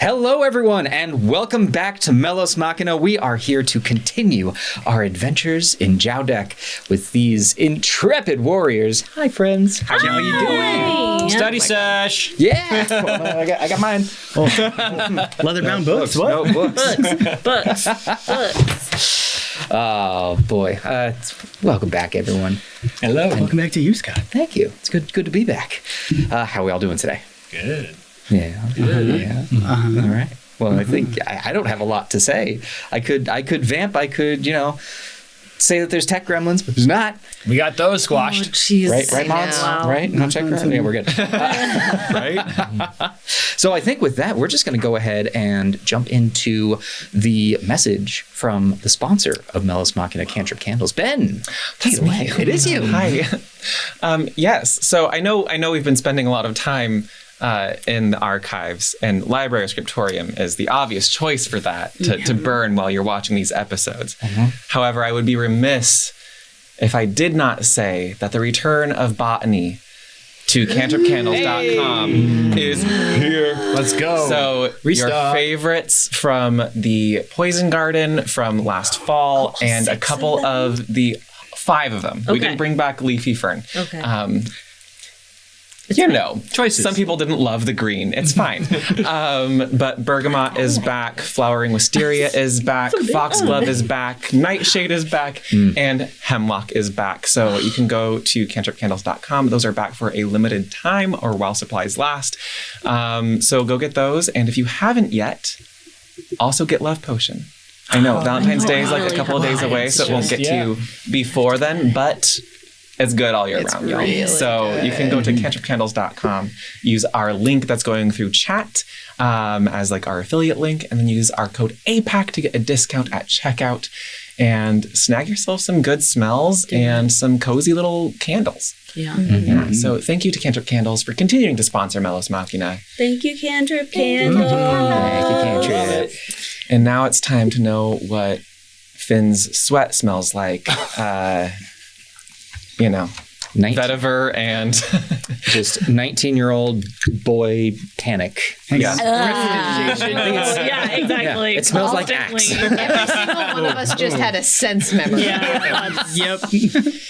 Hello, everyone, and welcome back to Melos Machina. We are here to continue our adventures in Jowdeck with these intrepid warriors. Hi, friends. How are you doing? Study sesh. Yeah. Well, I got mine. Leather-bound books? What? No books. Books. Oh, boy. Welcome back, everyone. Hello. Welcome back to you, Scott. Thank you. It's good to be back. How are we all doing today? Good. Yeah. Yeah. All right. Well, I think I don't have a lot to say. I could vamp. I could, say that there's tech gremlins, but there's not. We got those squashed. Right, Mons? Wow. Right? No tech gremlins? Yeah, we're good. Right? So I think with that, we're just going to go ahead and jump into the message from the sponsor of Melos Machina, Cantrip Candles. Ben, take it away. It is you. Hi. Yes. So I know we've been spending a lot of time in the archives, and Library or Scriptorium is the obvious choice for that to burn while you're watching these episodes. However, I would be remiss if I did not say that the return of botany to cantripcandles.com is here. Let's go. So your favorites from the Poison Garden from last fall and a couple of the 5 of them. We didn't bring back Leafy Fern. Okay. Choices. Some people didn't love the green. It's fine. But Bergamot is back. Flowering Wisteria is back. Foxglove is back. Nightshade is back. And Hemlock is back. So you can go to cantripcandles.com. Those are back for a limited time or while supplies last. So go get those. And if you haven't yet, also get Love Potion. I know Valentine's Day is like a couple of days away, so it won't get to you before then, but it's good all year round, y'all. Really so you can go to cantripcandles.com, use our link that's going through chat as like our affiliate link, and then use our code APAC to get a discount at checkout and snag yourself some good smells and some cozy little candles. Yeah. Yeah. So thank you to Cantrip Candles for continuing to sponsor Melos Machina. Thank you, Cantrip Candles. Thank you, Cantrip. And now it's time to know what Finn's sweat smells like. 19, and just 19-year-old boy panic. yeah. Yeah, exactly. Yeah, it smells like Axe. Every single one of us just had a sense memory. Yep.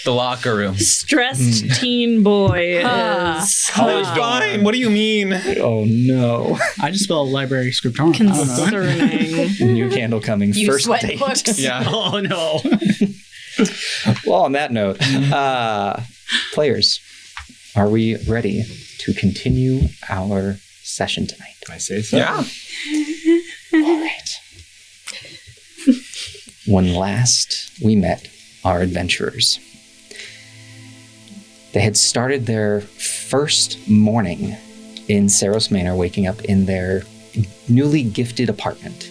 The locker room. Stressed teen boy is Always fine. What do you mean? Oh, no. I just spelled Library Scriptorium. concerning. New candle coming. You First sweat date. books. Yeah. Oh, no. Well, on that note, players, are we ready to continue our session tonight? I say so. Yeah. All right. When last we met our adventurers, they had started their first morning in Saros Manor, waking up in their newly gifted apartment,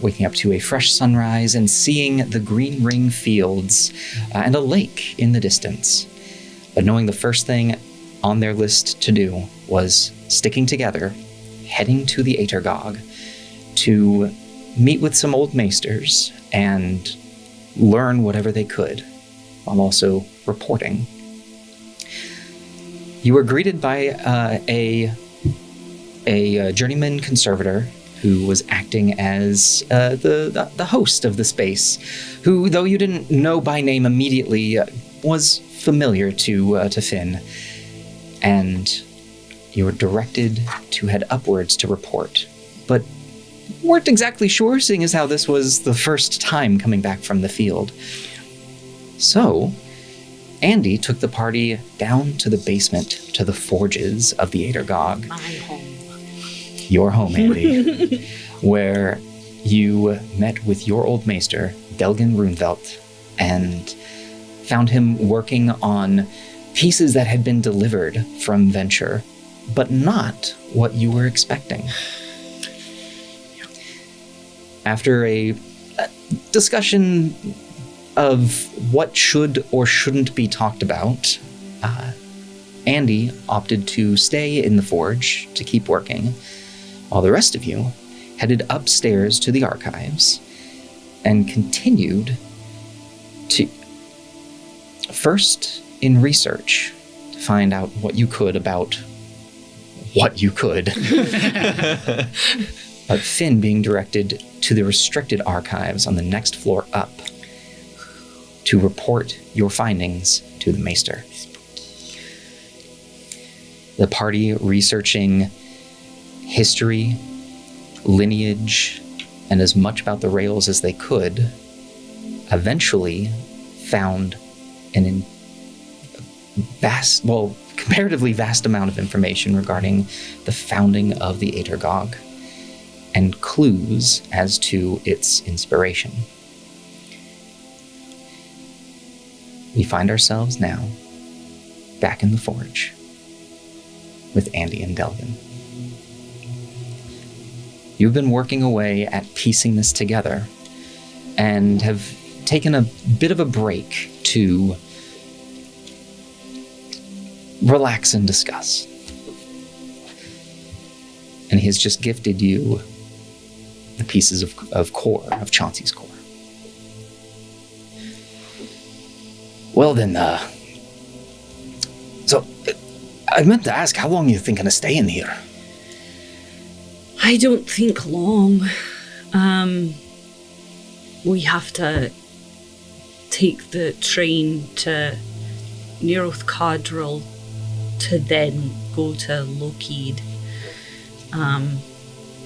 waking up to a fresh sunrise and seeing the green ring fields and a lake in the distance. But knowing the first thing on their list to do was sticking together, heading to the Aetergogue to meet with some old maesters and learn whatever they could, while also reporting. You were greeted by a journeyman conservator who was acting as the host of the space, who, though you didn't know by name immediately, was familiar to Finn. And you were directed to head upwards to report, but weren't exactly sure, seeing as how this was the first time coming back from the field. So, Andi took the party down to the basement to the forges of the Aetergogue. My home. Your home, Andi, where you met with your old maester, Delgan Runevelt, and found him working on pieces that had been delivered from Venture, but not what you were expecting. After a discussion of what should or shouldn't be talked about, Andi opted to stay in the forge to keep working, while the rest of you headed upstairs to the archives and continued to, first in research, to find out what you could about what you could. But Finn being directed to the restricted archives on the next floor up to report your findings to the Maester. The party researching history, lineage, and as much about the Rails as they could, eventually found comparatively vast amount of information regarding the founding of the Aetergogue and clues as to its inspiration. We find ourselves now back in the forge with Andi and Delvin. You've been working away at piecing this together and have taken a bit of a break to relax and discuss. And he has just gifted you the pieces of core, of Chauncey's core. Well then, so I meant to ask, how long are you thinking of staying here? I don't think long. We have to take the train to Neroth Cadril to then go to Lockheed.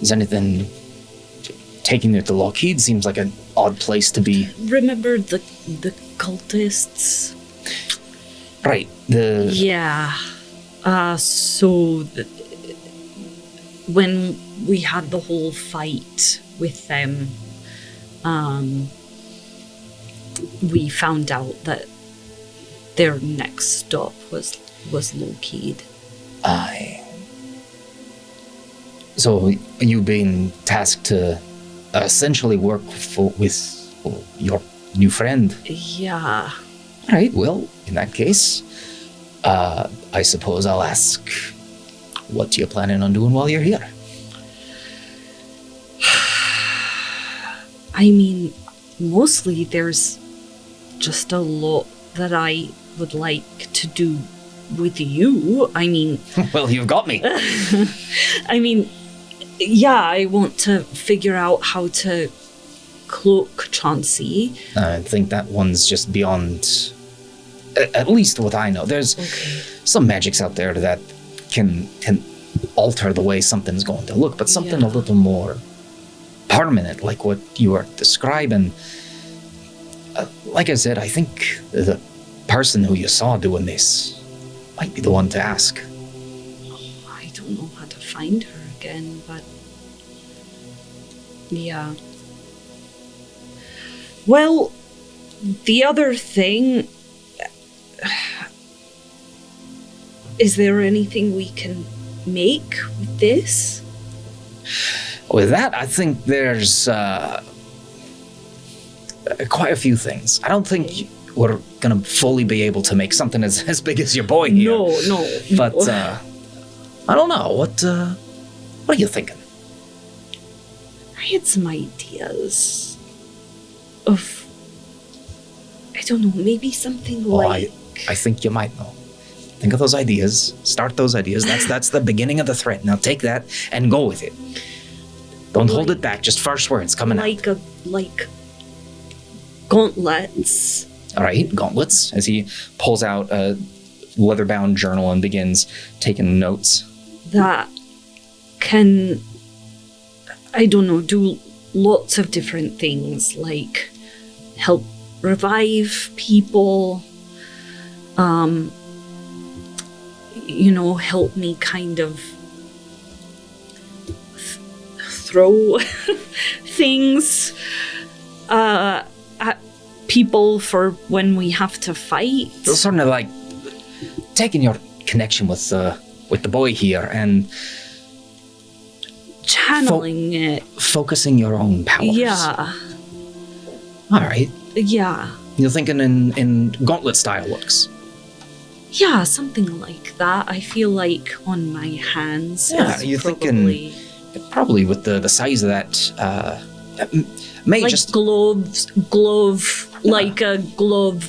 Is anything taking you to Lockheed? Seems like an odd place to be. Remember the cultists? Right. Yeah. When we had the whole fight with them, we found out that their next stop was Lockheed. Aye. So you've been tasked to essentially work with your new friend. Yeah. Right. Well, in that case, I suppose I'll ask, what you planning on doing while you're here? I mean, mostly there's just a lot that I would like to do with you. I mean... Well, you've got me. I mean, yeah, I want to figure out how to cloak Chauncey. I think that one's just beyond, at least what I know. There's some magics out there that can alter the way something's going to look, but something a little more permanent, like what you are describing. Like I said, I think the person who you saw doing this might be the one to ask. I don't know how to find her again, but yeah. Well, the other thing, is there anything we can make with this? With that, I think there's quite a few things. I don't think we're gonna fully be able to make something as big as your boy here. No. But I don't know. What are you thinking? I had some ideas of, I don't know, maybe something like... I think you might know. Think of those ideas. Start those ideas. That's the beginning of the threat. Now take that and go with it. Don't hold it back. Just first words coming out. Like gauntlets. All right, gauntlets. As he pulls out a leather-bound journal and begins taking notes. That can, I don't know, do lots of different things, like help revive people, help me kind of throw things at people for when we have to fight. It's sort of like taking your connection with the boy here and channeling it. Focusing your own powers. Yeah. All right. Yeah. You're thinking in Gauntlet style looks. Yeah, something like that. I feel like on my hands. Yeah, you're thinking probably with the size of that. May like just glove, like a glove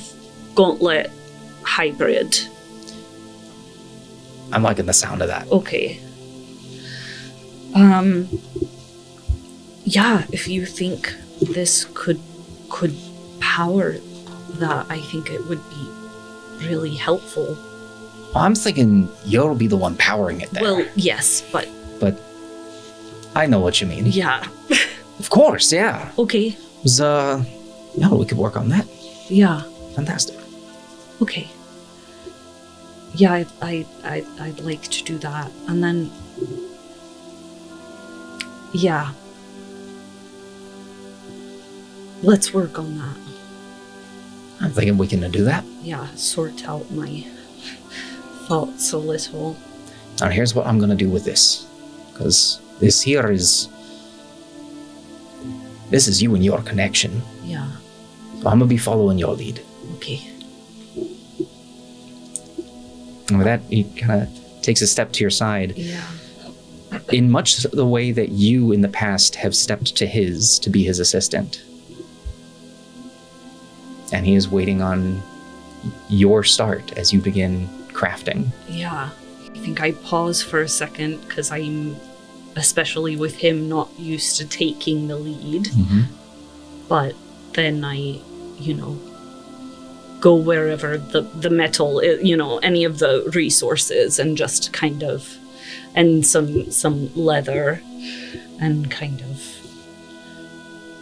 gauntlet hybrid. I'm liking the sound of that. Okay. Yeah, if you think this could power that, I think it would be really helpful. Well, I'm thinking you'll be the one powering it there. Well, yes, but I know what you mean. yeah. Of course, yeah. Okay. It was, yeah, we could work on that. Yeah. Fantastic. Okay. Yeah, I'd like to do that. And then, yeah. Let's work on that. I'm thinking we can do that. Yeah, sort out my thoughts a little. Now, here's what I'm going to do with this. Because this here is... This is you and your connection. Yeah, So I'm going to be following your lead. okay. And with that, he kind of takes a step to your side. Yeah. In much the way that you in the past have stepped to his to be his assistant. And he is waiting on your start as you begin crafting. Yeah. I think I pause for a second because I'm, especially with him, not used to taking the lead. But then I, go wherever the metal, any of the resources, and just kind of, and some leather, and kind of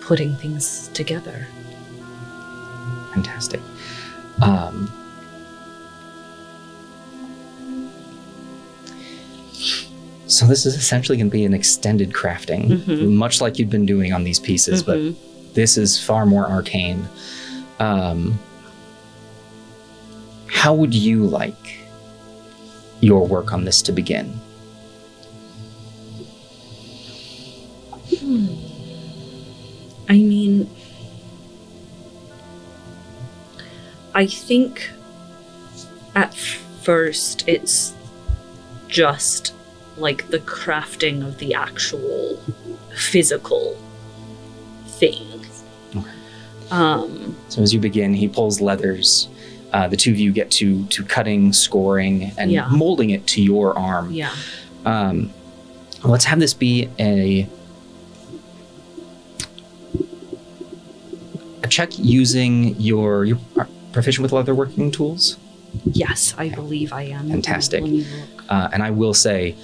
putting things together. Fantastic. So this is essentially going to be an extended crafting, much like you've been doing on these pieces, but this is far more arcane. How would you like your work on this to begin? I mean, I think at first it's just like the crafting of the actual physical thing. Okay. So as you begin, he pulls leathers. The two of you get to cutting, scoring, and Yeah. molding it to your arm. Yeah. Let's have this be a check using your proficient with leatherworking tools. Yes, I believe I am. Fantastic. Let me look. And I will say,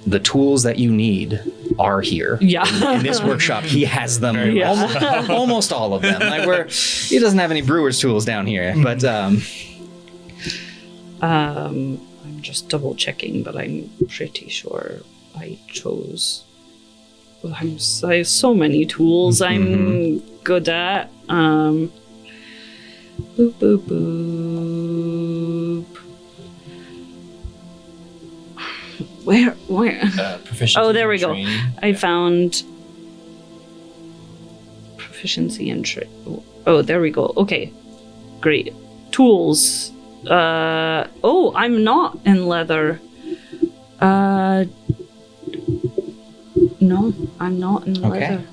the tools that you need are here. Yeah. In this workshop, he has them. Yeah. Almost all of them. Like he doesn't have any brewer's tools down here, but I'm just double checking, but I'm pretty sure I chose. I have so many tools I'm good at. Boop boop boop. Where? Proficiency Oh, there we go. training. I found proficiency in Oh, there we go. Okay, great. Tools. Oh, I'm not in leather. No, I'm not in leather.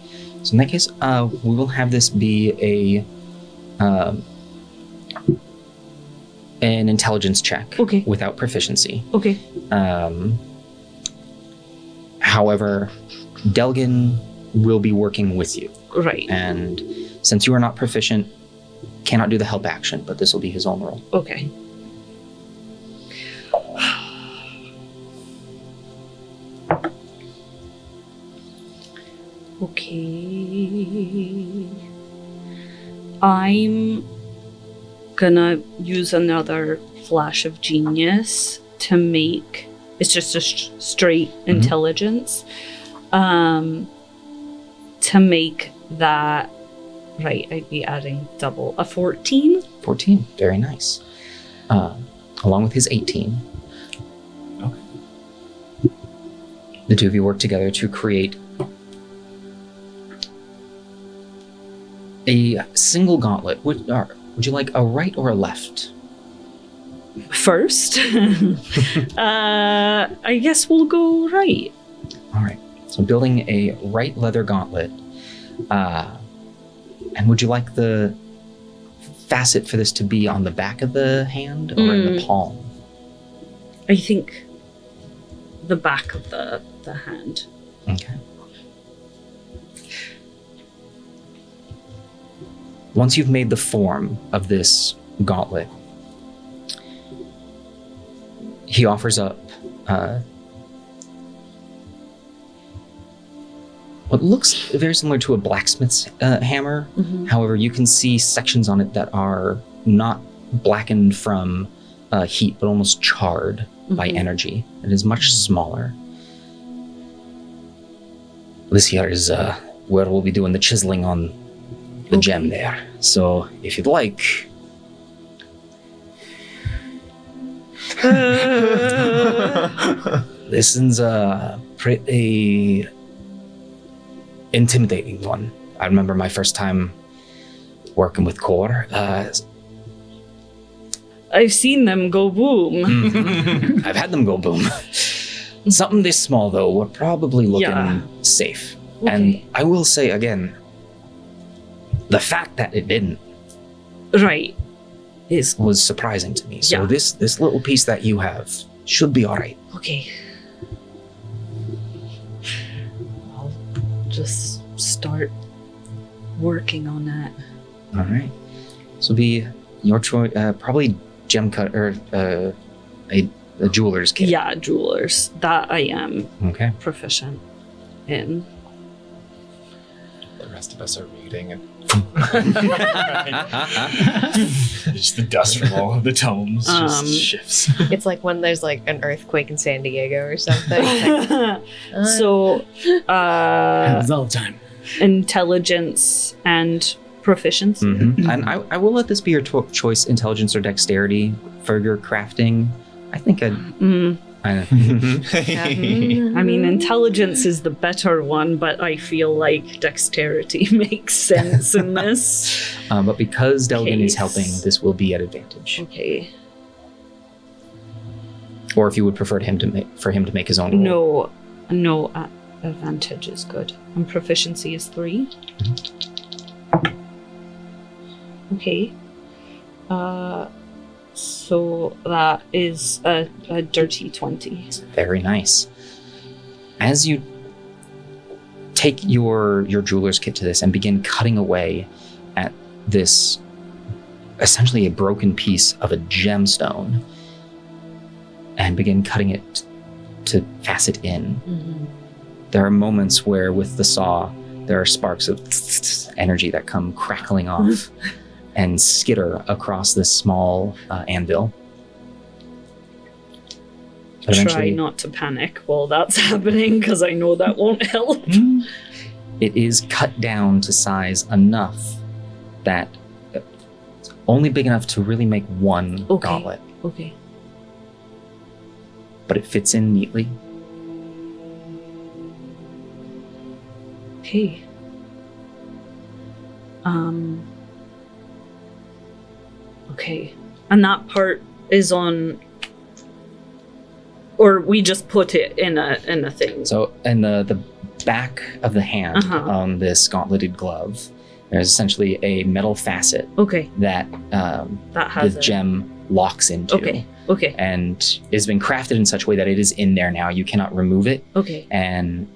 So in that case, we will have this be an intelligence check. Okay. Without proficiency. Okay. However, Delgin will be working with you. Right. And since you are not proficient, cannot do the help action, but this will be his own role. Okay. Okay. I'm gonna use another flash of genius to make it's just a straight intelligence to make that right. I'd be adding double a 14. 14, very nice. Along with his 18. Okay. The two of you work together to create a single gauntlet. Would you like a right or a left? First, I guess we'll go right. All right. So building a right leather gauntlet. And would you like the facet for this to be on the back of the hand or in the palm? I think the back of the hand. Okay. Once you've made the form of this gauntlet, he offers up what looks very similar to a blacksmith's hammer. However, you can see sections on it that are not blackened from heat, but almost charred by energy. It is much smaller. This here is where we'll be doing the chiseling on the gem there. So, if you'd like... This is a pretty intimidating one. I remember my first time working with core. I've seen them go boom. I've had them go boom. Something this small, though, we're probably looking safe. Okay. And I will say again, the fact that it didn't Right. was surprising to me. So Yeah. this little piece that you have should be all right. Okay. I'll just start working on that. All right. This will be your choice. Probably gem cut or a jeweler's kit. Yeah, jewelers. That I am Okay. proficient in. The rest of us are reading and just the dust from all of the tomes just shifts. It's like when there's like an earthquake in San Diego or something. It's like, So, Happens all the time. intelligence and proficiency. And I will let this be your choice, intelligence or dexterity for your crafting. I think I mean, intelligence is the better one, but I feel like dexterity makes sense in this. but because Delgan is Case. helping, this will be at advantage. Okay. Or if you would prefer him to make his own roll. No, advantage is good. And proficiency is 3. Okay. So that is a dirty 20. Very nice. As you take your jeweler's kit to this and begin cutting away at this, essentially a broken piece of a gemstone, and begin cutting it to facet in, there are moments where with the saw, there are sparks of energy that come crackling off and skitter across this small anvil. But Try eventually, not to panic while that's happening, because I know that won't help. it is cut down to size enough that it's only big enough to really make one Okay. gauntlet, Okay. but it fits in neatly. Okay. Okay. And that part is on, or we just put it in a thing. So, in the back of the hand Uh-huh. on this gauntleted glove, there's essentially a metal facet Okay. that That the has it. gem locks into. Okay. Okay. And has been crafted in such a way that it is in there now. You cannot remove it. Okay. And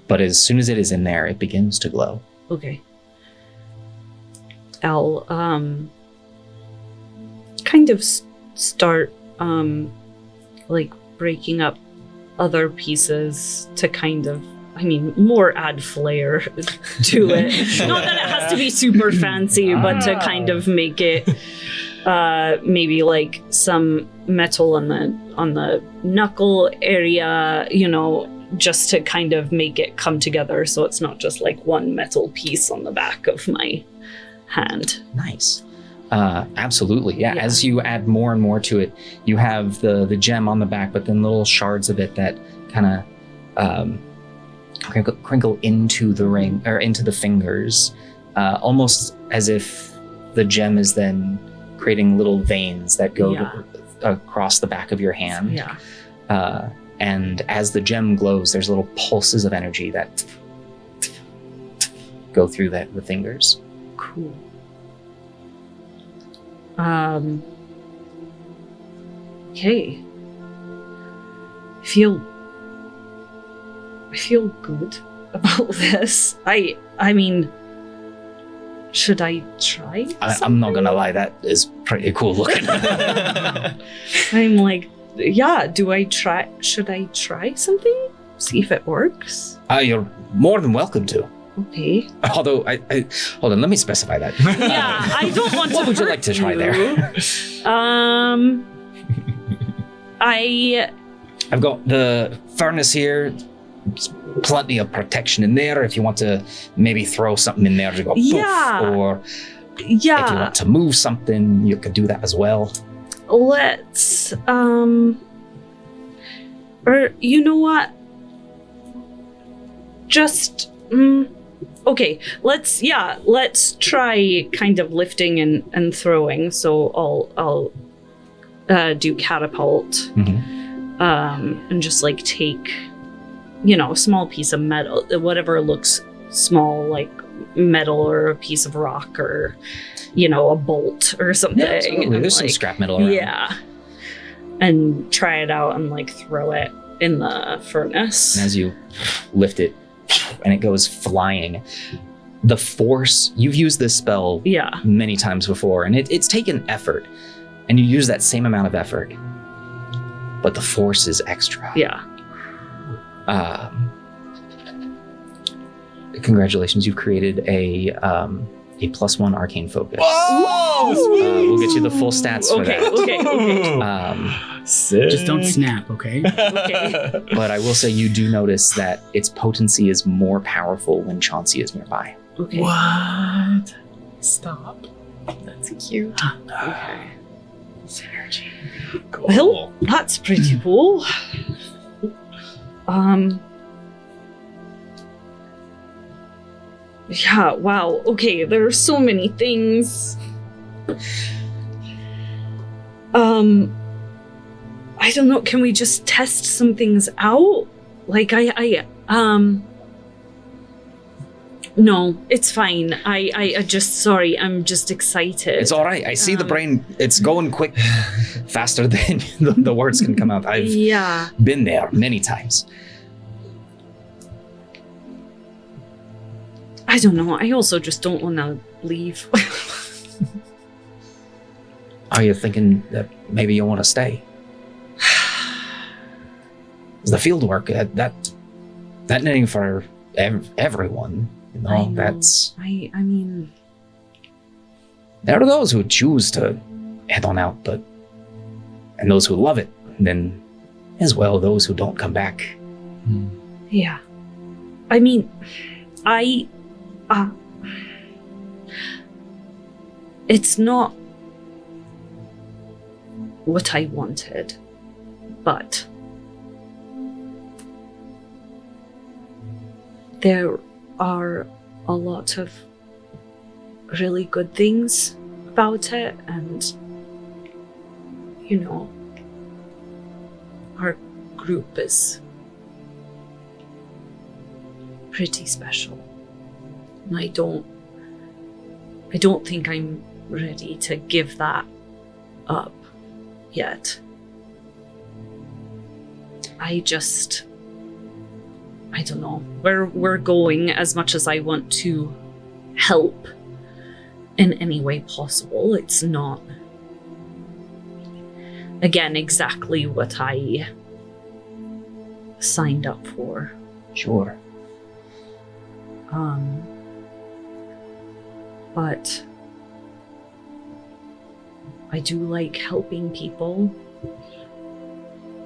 but as soon as it is in there, it begins to glow. Okay. I'll kind of start like breaking up other pieces to kind of, I mean, more add flair to it. Not that it has to be super fancy, but to kind of make it maybe like some metal on the knuckle area, you know, just to kind of make it come together so it's not just like one metal piece on the back of my hand. Nice. Absolutely. Yeah. Yeah. As you add more and more to it, you have the gem on the back, but then little shards of it that kind of crinkle into the ring or into the fingers, almost as if the gem is then creating little veins that go across the back of your hand. Yeah. And as the gem glows, there's little pulses of energy that go through the fingers. Cool. Okay. feel good about this. I mean, should I try? I'm not gonna lie, that is pretty cool looking. I'm like, yeah, should I try something? See if it works? You're more than welcome to. Okay. Although, hold on, let me specify that. Yeah, I don't want to. What would you like to try there? I've got the furnace here. There's plenty of protection in there if you want to maybe throw something in there to go poof. Yeah. Or if you want to move something, you could do that as well. Let's, or you know what? Just, okay, let's try kind of lifting and throwing. So I'll do catapult, Mm-hmm. and just like take, a small piece of metal, whatever looks small, like metal or a piece of rock or, a bolt or something. Yeah, absolutely. There's some scrap metal around. Yeah. And try it out and like throw it in the furnace. And as you lift it and it goes flying, the force, you've used this spell many times before, and it's taken effort, and you use that same amount of effort, but the force is extra. Yeah. Congratulations, you've created a +1 arcane focus. Oh, sweet. We'll get you the full stats for that. Okay. Sick. Just don't snap, okay? Okay. But I will say you do notice that its potency is more powerful when Chauncey is nearby. Okay. What? Stop. That's cute. Okay. Synergy. Well, that's pretty cool. Yeah, wow. Okay, there are so many things. I don't know, can we just test some things out? Like no, it's fine. I just, sorry, I'm just excited. It's all right. I see the brain. It's going quick, faster than the words can come out. I've been there many times. I don't know. I also just don't want to leave. Are you thinking that maybe you want to stay? The field work, that ain't for everyone. I know. That's... I mean... There are those who choose to head on out, and those who love it, then as well those who don't come back. Yeah. I mean, it's not what I wanted, but there are a lot of really good things about it, and our group is pretty special. And I don't think I'm ready to give that up yet. I don't know where we're going. As much as I want to help in any way possible, it's not, again, exactly what I signed up for. Sure. But I do like helping people,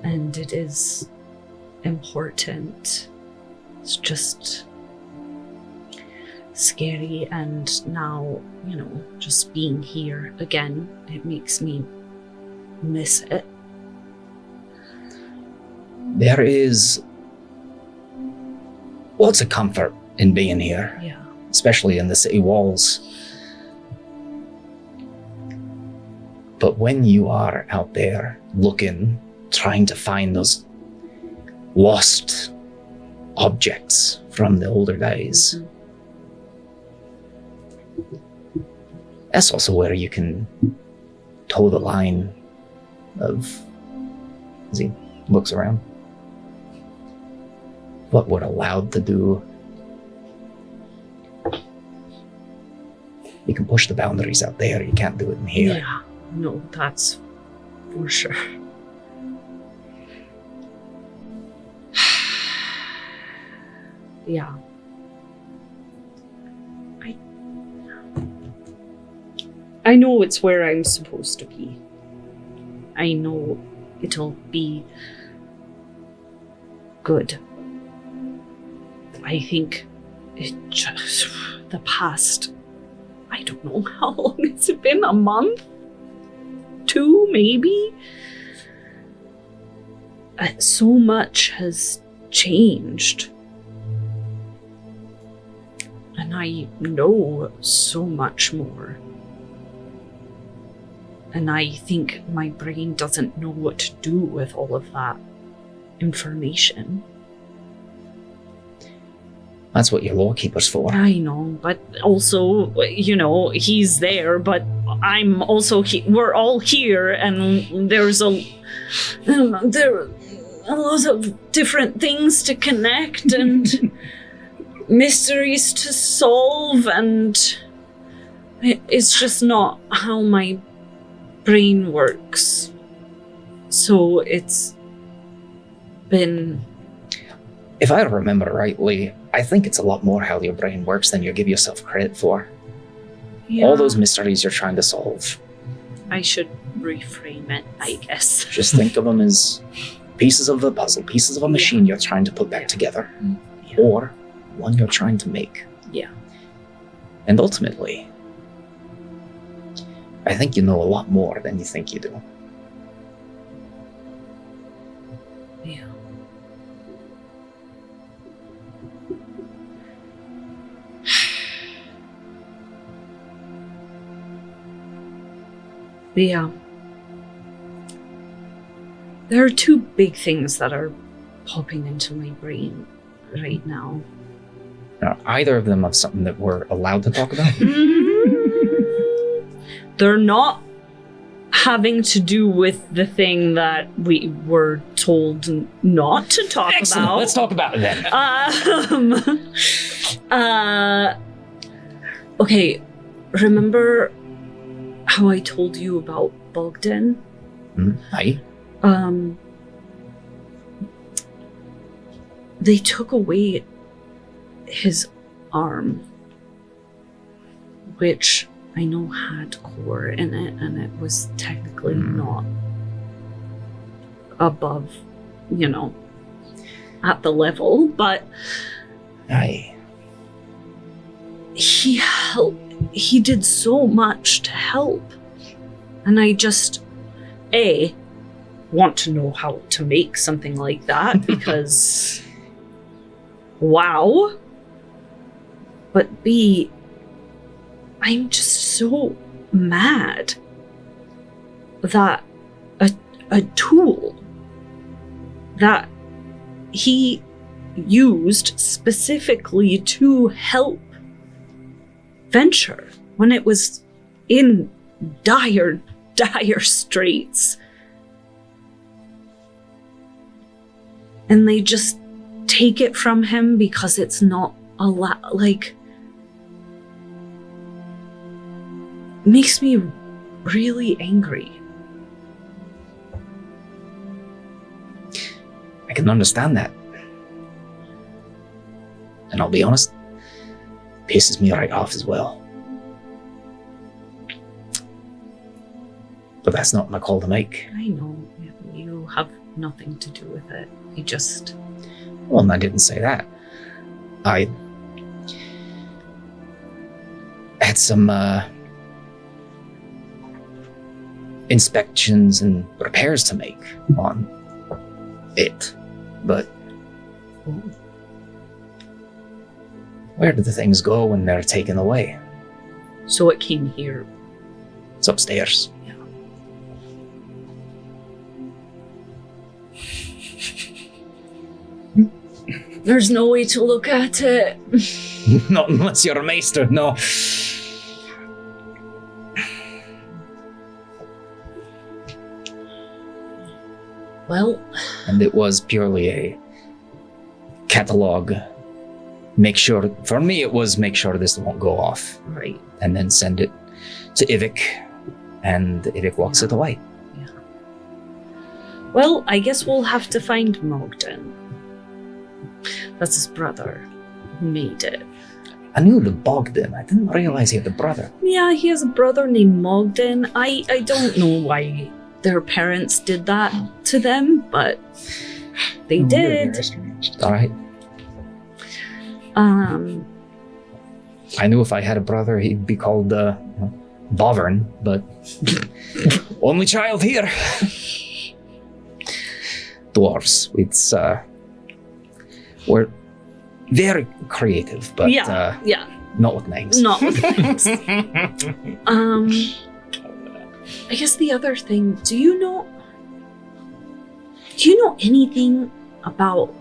and it is important. It's just scary, and now, just being here again, it makes me miss it. There is lots of comfort in being here. Yeah. Especially in the city walls. But when you are out there looking, trying to find those lost objects from the older days, that's also where you can toe the line of, as he looks around, what we're allowed to do. You can push the boundaries out there, you can't do it in here. Yeah, no, that's for sure. Yeah. I know it's where I'm supposed to be. I know it'll be good. I think it just, the past, I don't know how long it's been, a month? 2, maybe? So much has changed. And I know so much more. And I think my brain doesn't know what to do with all of that information. That's what your lawkeeper's for. I know, but also, you know, he's there, but I'm also we're all here, and there's a lot of different things to connect and mysteries to solve, and it's just not how my brain works. So it's been... If I remember rightly, I think it's a lot more how your brain works than you give yourself credit for. Yeah. All those mysteries you're trying to solve. I should reframe it, I guess. Just think of them as pieces of the puzzle, pieces of a machine you're trying to put back together. Yeah. Or one you're trying to make. Yeah. And ultimately, I think you know a lot more than you think you do. Yeah. Yeah. There are 2 big things that are popping into my brain right now. Now, either of them of something that we're allowed to talk about? They're not having to do with the thing that we were told not to talk Excellent. about. Let's talk about it then. Okay, remember how I told you about Bogdan? Aye. They took away his arm, which I know had core in it, and it was technically not above, you know, at the level, but Aye. he did so much to help. And I just, A, want to know how to make something like that, because wow. But B, I'm just so mad that a tool that he used specifically to help Venture when it was in dire straits, and they just take it from him because it's not like, makes me really angry. I can understand that. And I'll be honest, pisses me right off as well. But that's not my call to make. I know, you have nothing to do with it. I just... Well, I didn't say that. I had some inspections and repairs to make on it, but where did the things go when they're taken away? So it came here. It's upstairs. Yeah. There's no way to look at it. Not unless you're a maester, no. Well... And it was purely a catalog. Make sure, for me it was make sure this won't go off. Right. And then send it to Ivik, and Ivik walks it away. Yeah. Well, I guess we'll have to find Mogden. That's his brother who made it. I knew the Bogdan. I didn't realize he had a brother. Yeah, he has a brother named Mogden. I don't know why their parents did that to them, but they did. All right. I knew if I had a brother, he'd be called Bovern, but only child here. Dwarves. It's we're very creative, but yeah. not with names. Not with names. I guess the other thing, do you know anything about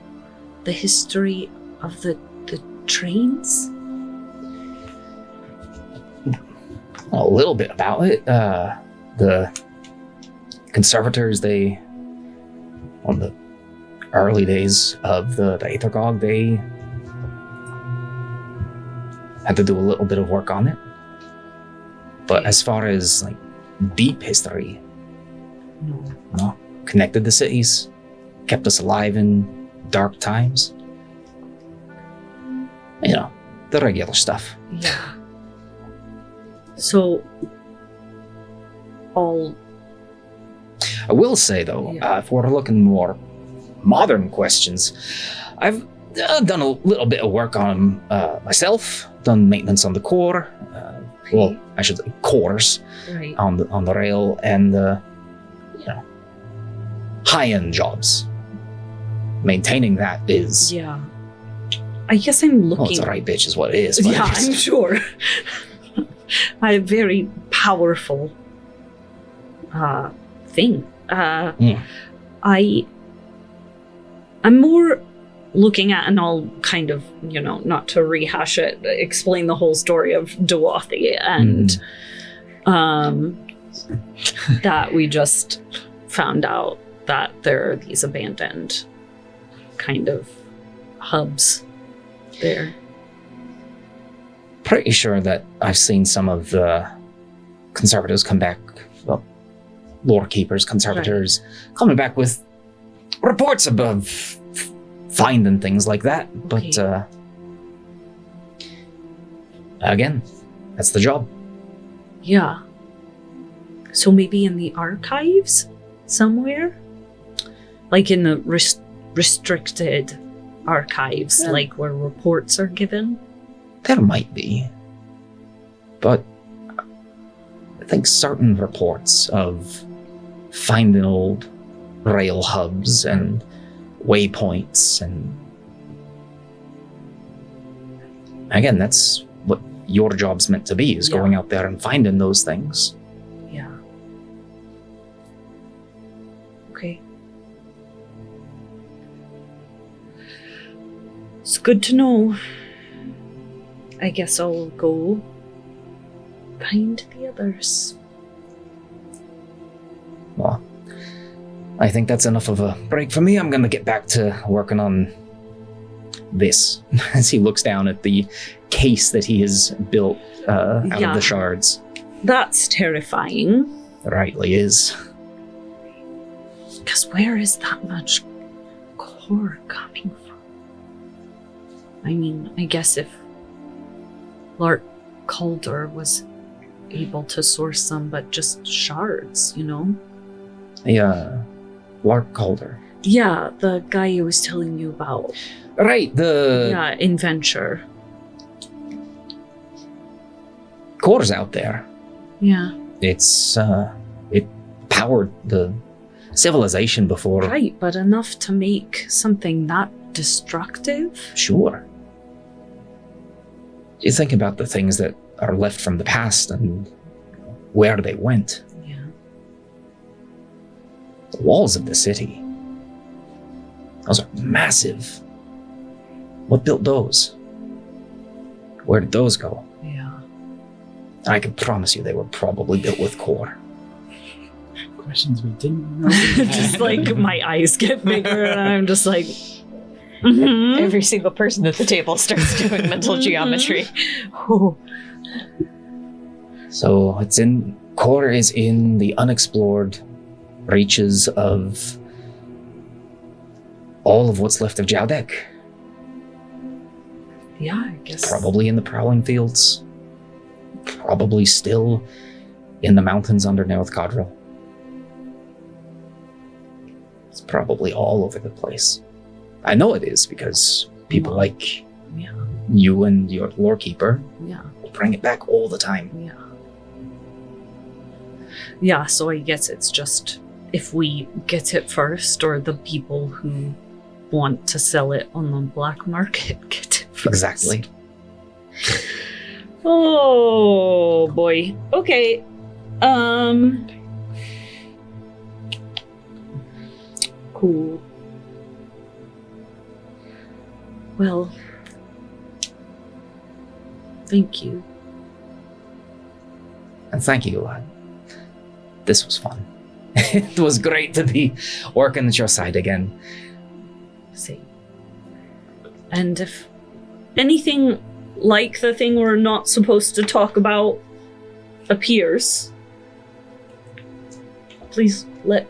the history of the trains? A little bit about it. The conservators, on the early days of the Aetergogue, they had to do a little bit of work on it. But as far as like deep history, no. Connected the cities, kept us alive in dark times. You know, the regular stuff. Yeah. So, I will say though, if we're looking more modern questions, I've done a little bit of work on myself. Done maintenance on the core. Well, I should say cores right. on the rail, and high-end jobs. Maintaining that is I guess I'm looking. it's a right bitch, is what it is. But Yeah, I'm sure. A very powerful thing. I'm more looking at, and I'll kind of, not to rehash it, explain the whole story of Dwathi and that we just found out that there are these abandoned kind of hubs there. Pretty sure that I've seen some of the conservators come back, well, lore keepers, conservators, coming back with reports above finding things like that. Okay. But again, that's the job. Yeah. So maybe in the archives somewhere? Like in the restricted archives, like where reports are given? There might be. But I think certain reports of finding old rail hubs and waypoints, and again, that's what your job's meant to be, is going out there and finding those things. Yeah. Okay. It's good to know. I guess I'll go find the others. Well, I think that's enough of a break for me. I'm gonna get back to working on this. As he looks down at the case that he has built out of the shards. That's terrifying. It rightly is. Because where is that much core coming from? I mean, I guess if Lord Calder was able to source some, but just shards, Yeah, Lark Calder. Yeah, the guy I was telling you about. Right, in Venture. core's out there. Yeah. It's it powered the civilization before. Right, but enough to make something that destructive? Sure. You think about the things that are left from the past and where they went. Yeah. The walls of the city. Those are massive. What built those? Where did those go? Yeah. I can promise you they were probably built with core. Questions we didn't know. We had. Just like my eyes get bigger and I'm just like, Mhm. Every single person at the table starts doing mental geometry. Ooh. So Core is in the unexplored reaches of all of what's left of Jaldek. Yeah, I guess. Probably in the prowling fields. Probably still in the mountains under North Cadril. It's probably all over the place. I know it is because people like Yeah. you and your lore keeper Yeah. will bring it back all the time. Yeah. Yeah, so I guess it's just if we get it first, or the people who want to sell it on the black market get it first. Exactly. Oh boy. Okay. Cool. Well, thank you. And thank you. This was fun. It was great to be working at your side again. See. And if anything like the thing we're not supposed to talk about appears, please let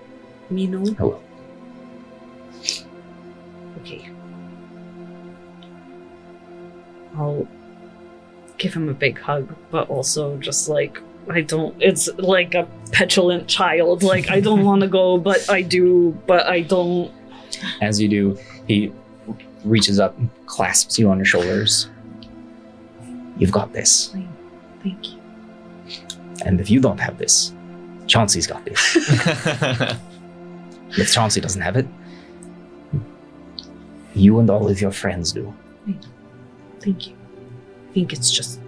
me know. I will. Okay. I'll give him a big hug, but also just like, it's like a petulant child. Like, I don't want to go, but I do, but I don't. As you do, he reaches up and clasps you on your shoulders. You've got this. Thank you. And if you don't have this, Chauncey's got this. If Chauncey doesn't have it, you and all of your friends do. Thank you. I think it's just...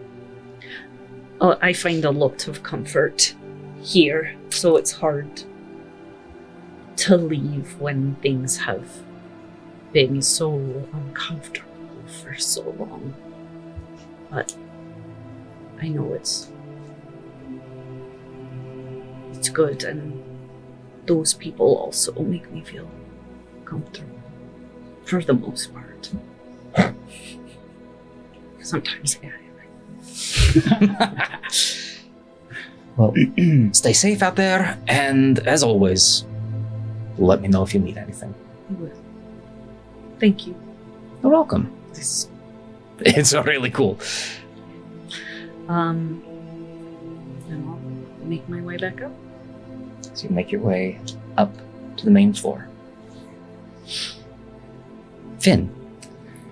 I find a lot of comfort here, so it's hard to leave when things have been so uncomfortable for so long. But I know it's good, and those people also make me feel comfortable for the most part. Sometimes, yeah. Well, stay safe out there, and as always, let me know if you need anything. I will. Thank you. You're welcome. It's really cool. And I'll make my way back up. So you make your way up to the main floor. Finn.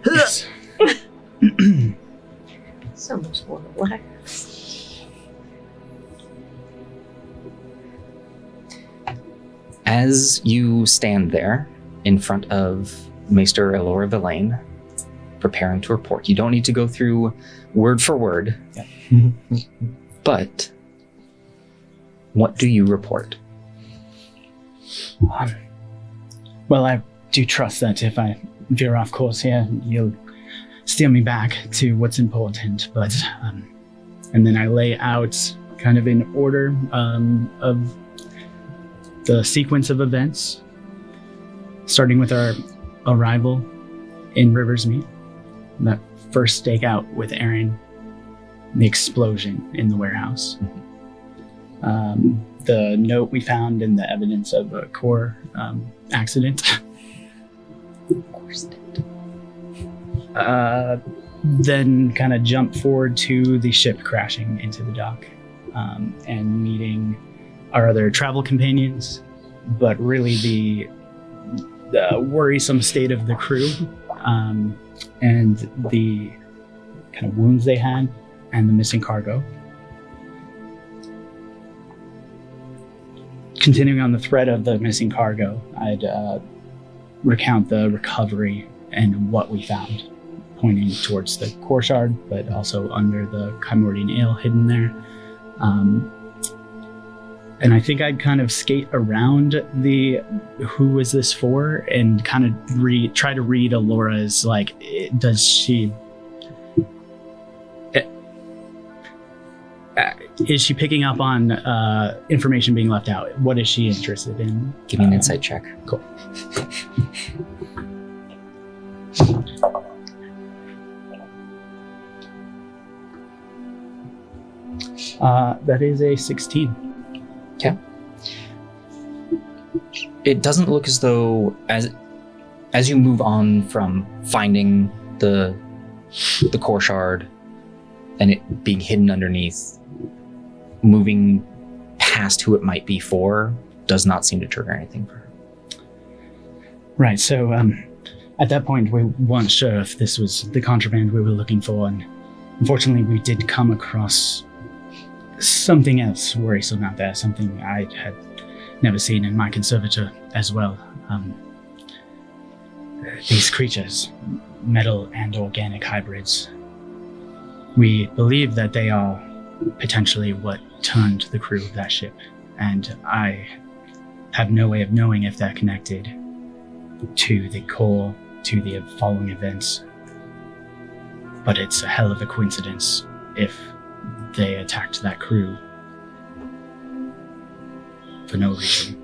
Yes. So much more relaxed. As you stand there in front of Maester Elora Villain, preparing to report, you don't need to go through word for word, but what do you report? Well, I do trust that if I veer off course here, you'll steer me back to what's important. But, and then I lay out kind of in order of the sequence of events, starting with our arrival in Riversmeet, that first stakeout with Aeren, the explosion in the warehouse, the note we found and the evidence of a core accident. Of course it did. Then kind of jump forward to the ship crashing into the dock and meeting our other travel companions, but really the worrisome state of the crew and the kind of wounds they had and the missing cargo. Continuing on the thread of the missing cargo, I'd recount the recovery and what we found, pointing towards the core shard, but also under the Chimordian ale hidden there. And I think I'd kind of skate around the who is this for and kind of try to read Alora's, like, does she... is she picking up on information being left out? What is she interested in? Give me an insight check. Cool. That is a 16. Okay. It doesn't look as though, as you move on from finding the core shard and it being hidden underneath, moving past who it might be for does not seem to trigger anything for her. Right, so at that point we weren't sure if this was the contraband we were looking for, and unfortunately we did come across something else worrisome out there, something I had never seen in my conservator as well. These creatures, metal and organic hybrids. We believe that they are potentially what turned the crew of that ship, and I have no way of knowing if they're connected to the core, to the following events. But it's a hell of a coincidence if they attacked that crew for no reason.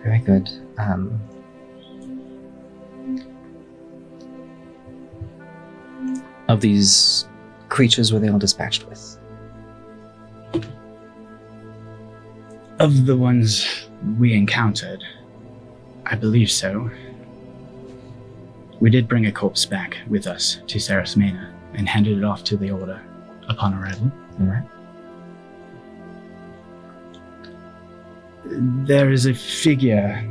Very good. Of these creatures, were they all dispatched with? Of the ones we encountered, I believe so. We did bring a corpse back with us to Saros Mena and handed it off to the Order upon arrival. All right. There is a figure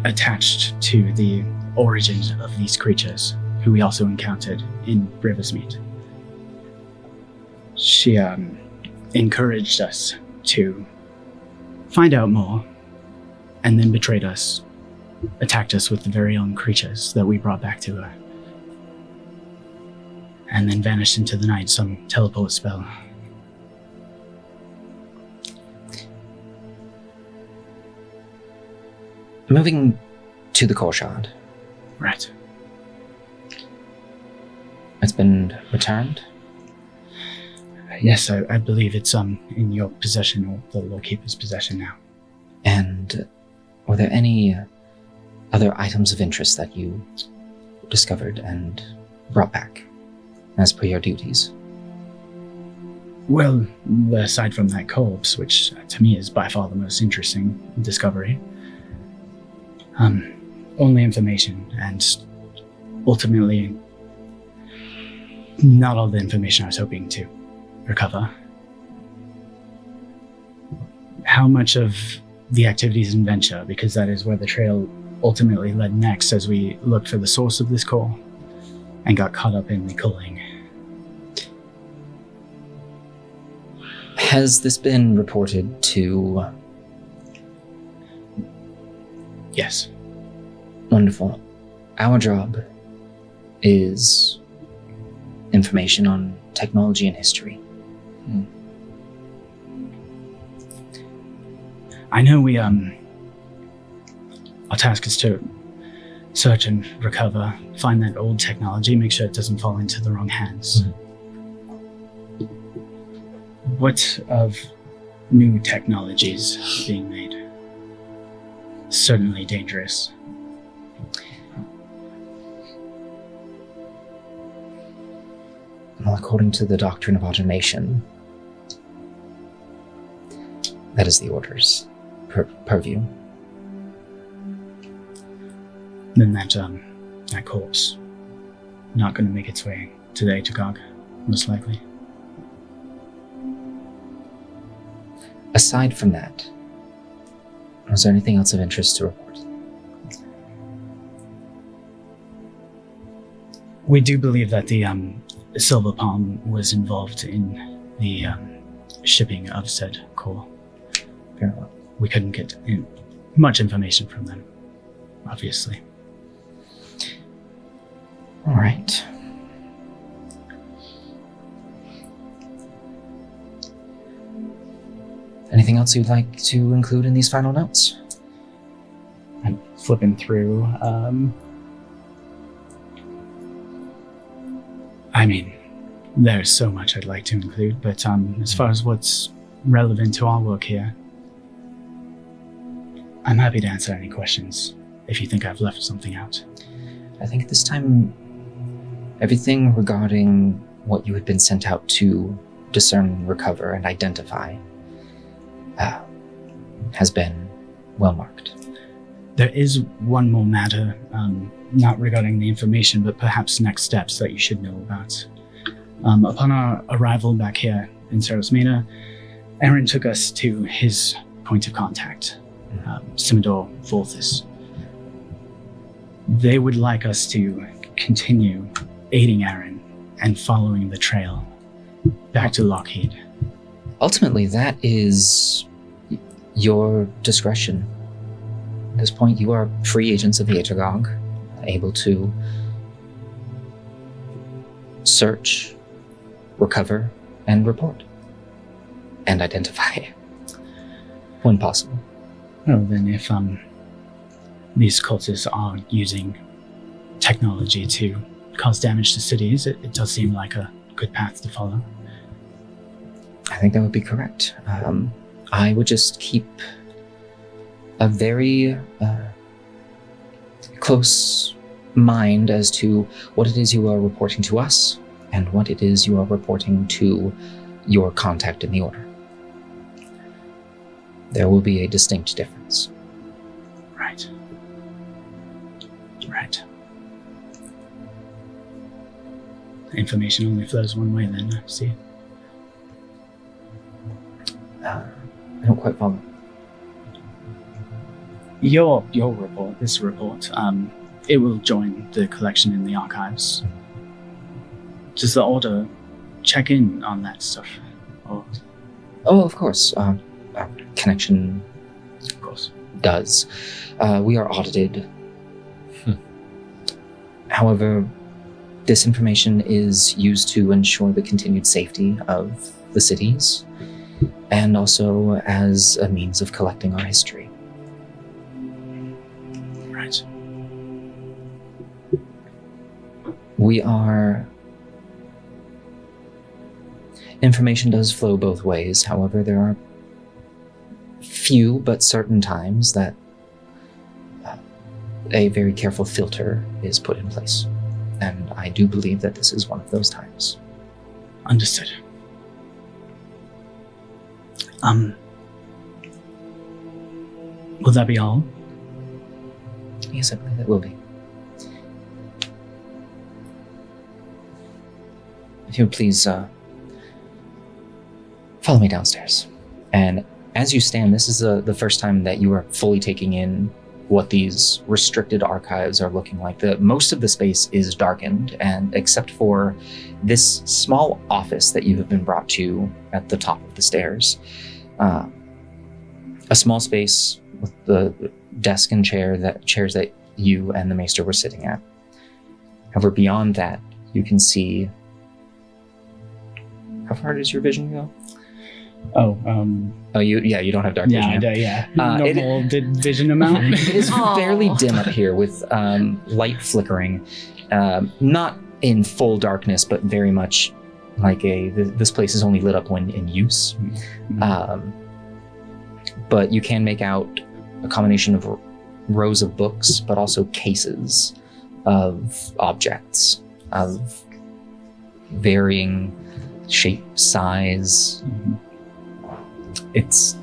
attached to the origins of these creatures who we also encountered in Riversmeet. She encouraged us to find out more, and then betrayed us, attacked us with the very own creatures that we brought back to her, and then vanished into the night, some teleport spell. Moving to the core shard. Right. It's been returned? Yes, I believe it's in your possession, or the Lord Keeper's possession now. And were there any other items of interest that you discovered and brought back as per your duties? Well, aside from that corpse, which to me is by far the most interesting discovery, only information, and ultimately not all the information I was hoping to recover. How much of the activities in Venture, because that is where the trail ultimately led next as we looked for the source of this core and got caught up in the culling. Has this been reported to... Yes. Wonderful. Our job is information on technology and history. I know we, our task is to search and recover, find that old technology, make sure it doesn't fall into the wrong hands. What of new technologies being made? Certainly dangerous. Well, according to the doctrine of automation, that is the Order's purview. Then that corpse, not going to make its way to the Aetergogue, most likely. Aside from that, was there anything else of interest to report? We do believe that the Silver Palm was involved in the shipping of said core. Very well. We couldn't get much information from them, obviously. All right. Anything else you'd like to include in these final notes? I'm flipping through. I mean, there's so much I'd like to include, but as far as what's relevant to our work here, I'm happy to answer any questions if you think I've left something out. I think this time, everything regarding what you had been sent out to discern, recover, and identify has been well marked. There is one more matter, not regarding the information, but perhaps next steps that you should know about. Upon our arrival back here in Seros Machina, Aeren took us to his point of contact, Simidor Volthis. They would like us to continue aiding Aeren and following the trail back to Lockheed. Ultimately, that is your discretion. At this point, you are free agents of the Aetergogue, able to search, recover, and report, and identify when possible. Well, then if these cultists are using technology to cause damage to cities, it does seem like a good path to follow. I think that would be correct. I would just keep a very close mind as to what it is you are reporting to us and what it is you are reporting to your contact in the Order. There will be a distinct difference. Right. Right. Information only flows one way then, I see. I don't quite follow. Your report, this report, it will join the collection in the archives. Does the Order check in on that stuff? Or? Oh, of course. Our connection, Of course. does. We are audited. However, this information is used to ensure the continued safety of the cities, and also as a means of collecting our history. Right. Information does flow both ways. However, there are few but certain times that a very careful filter is put in place. And I do believe that this is one of those times. Understood. Will that be all? Yes, I believe that will be. If you would please follow me downstairs. And as you stand, this is the first time that you are fully taking in what these restricted archives are looking like. Most of the space is darkened, and except for this small office that you have been brought to at the top of the stairs, a small space with the desk and chairs that you and the Maester were sitting at. However, beyond that, you can see. How far does your vision go? You don't have dark vision. Normal vision amount. It is fairly dim up here with light flickering, not in full darkness, but very much like this place is only lit up when in use. Mm-hmm. But you can make out a combination of rows of books, but also cases of objects of varying shape, size. Mm-hmm. It's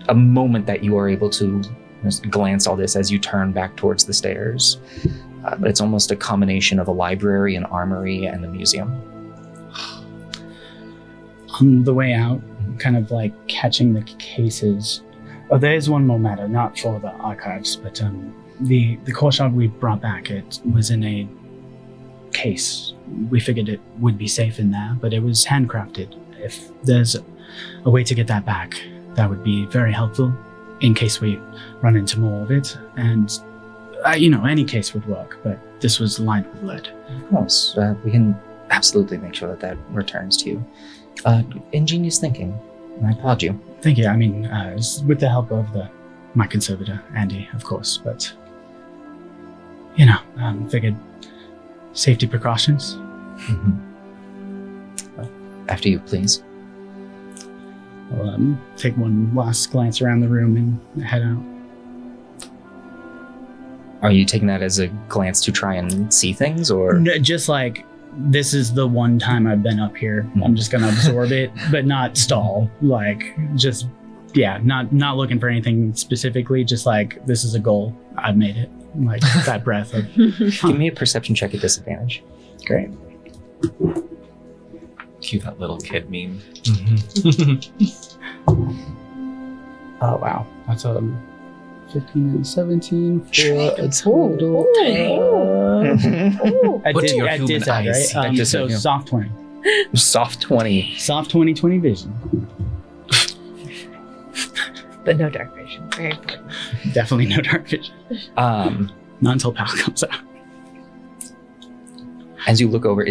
a moment that you are able to just glance all this as you turn back towards the stairs. But it's almost a combination of a library, an armory, and a museum. On the way out, kind of like catching the cases. Oh, there is one more matter, not for the archives, but the core shard we brought back, it was in a case. We figured it would be safe in there, but it was handcrafted. If there's a way to get that back, that would be very helpful in case we run into more of it. And, any case would work, but this was lined with lead. Of course, we can absolutely make sure that returns to you. Ingenious thinking, and I applaud you. Thank you. I mean, it's with the help of my conservator, Andi, of course, but, figured safety precautions. Mm-hmm. After you, please. I'll take one last glance around the room and head out. Are you taking that as a glance to try and see things, or? No, just like this is the one time I've been up here. I'm just gonna absorb it, but not stall. Like, just not looking for anything specifically. Just like, this is a goal. I've made it. Like that breath of. Give me a perception check at disadvantage. Great. Cue that little kid meme. Oh wow, that's 15 and 17 for a total. I Put to your did human decide, eyes. right? did So so, yeah. soft 20. Soft 20. Soft 20 vision. But no dark vision. Very important. Definitely no dark vision. Not until Pal comes out. As you look over,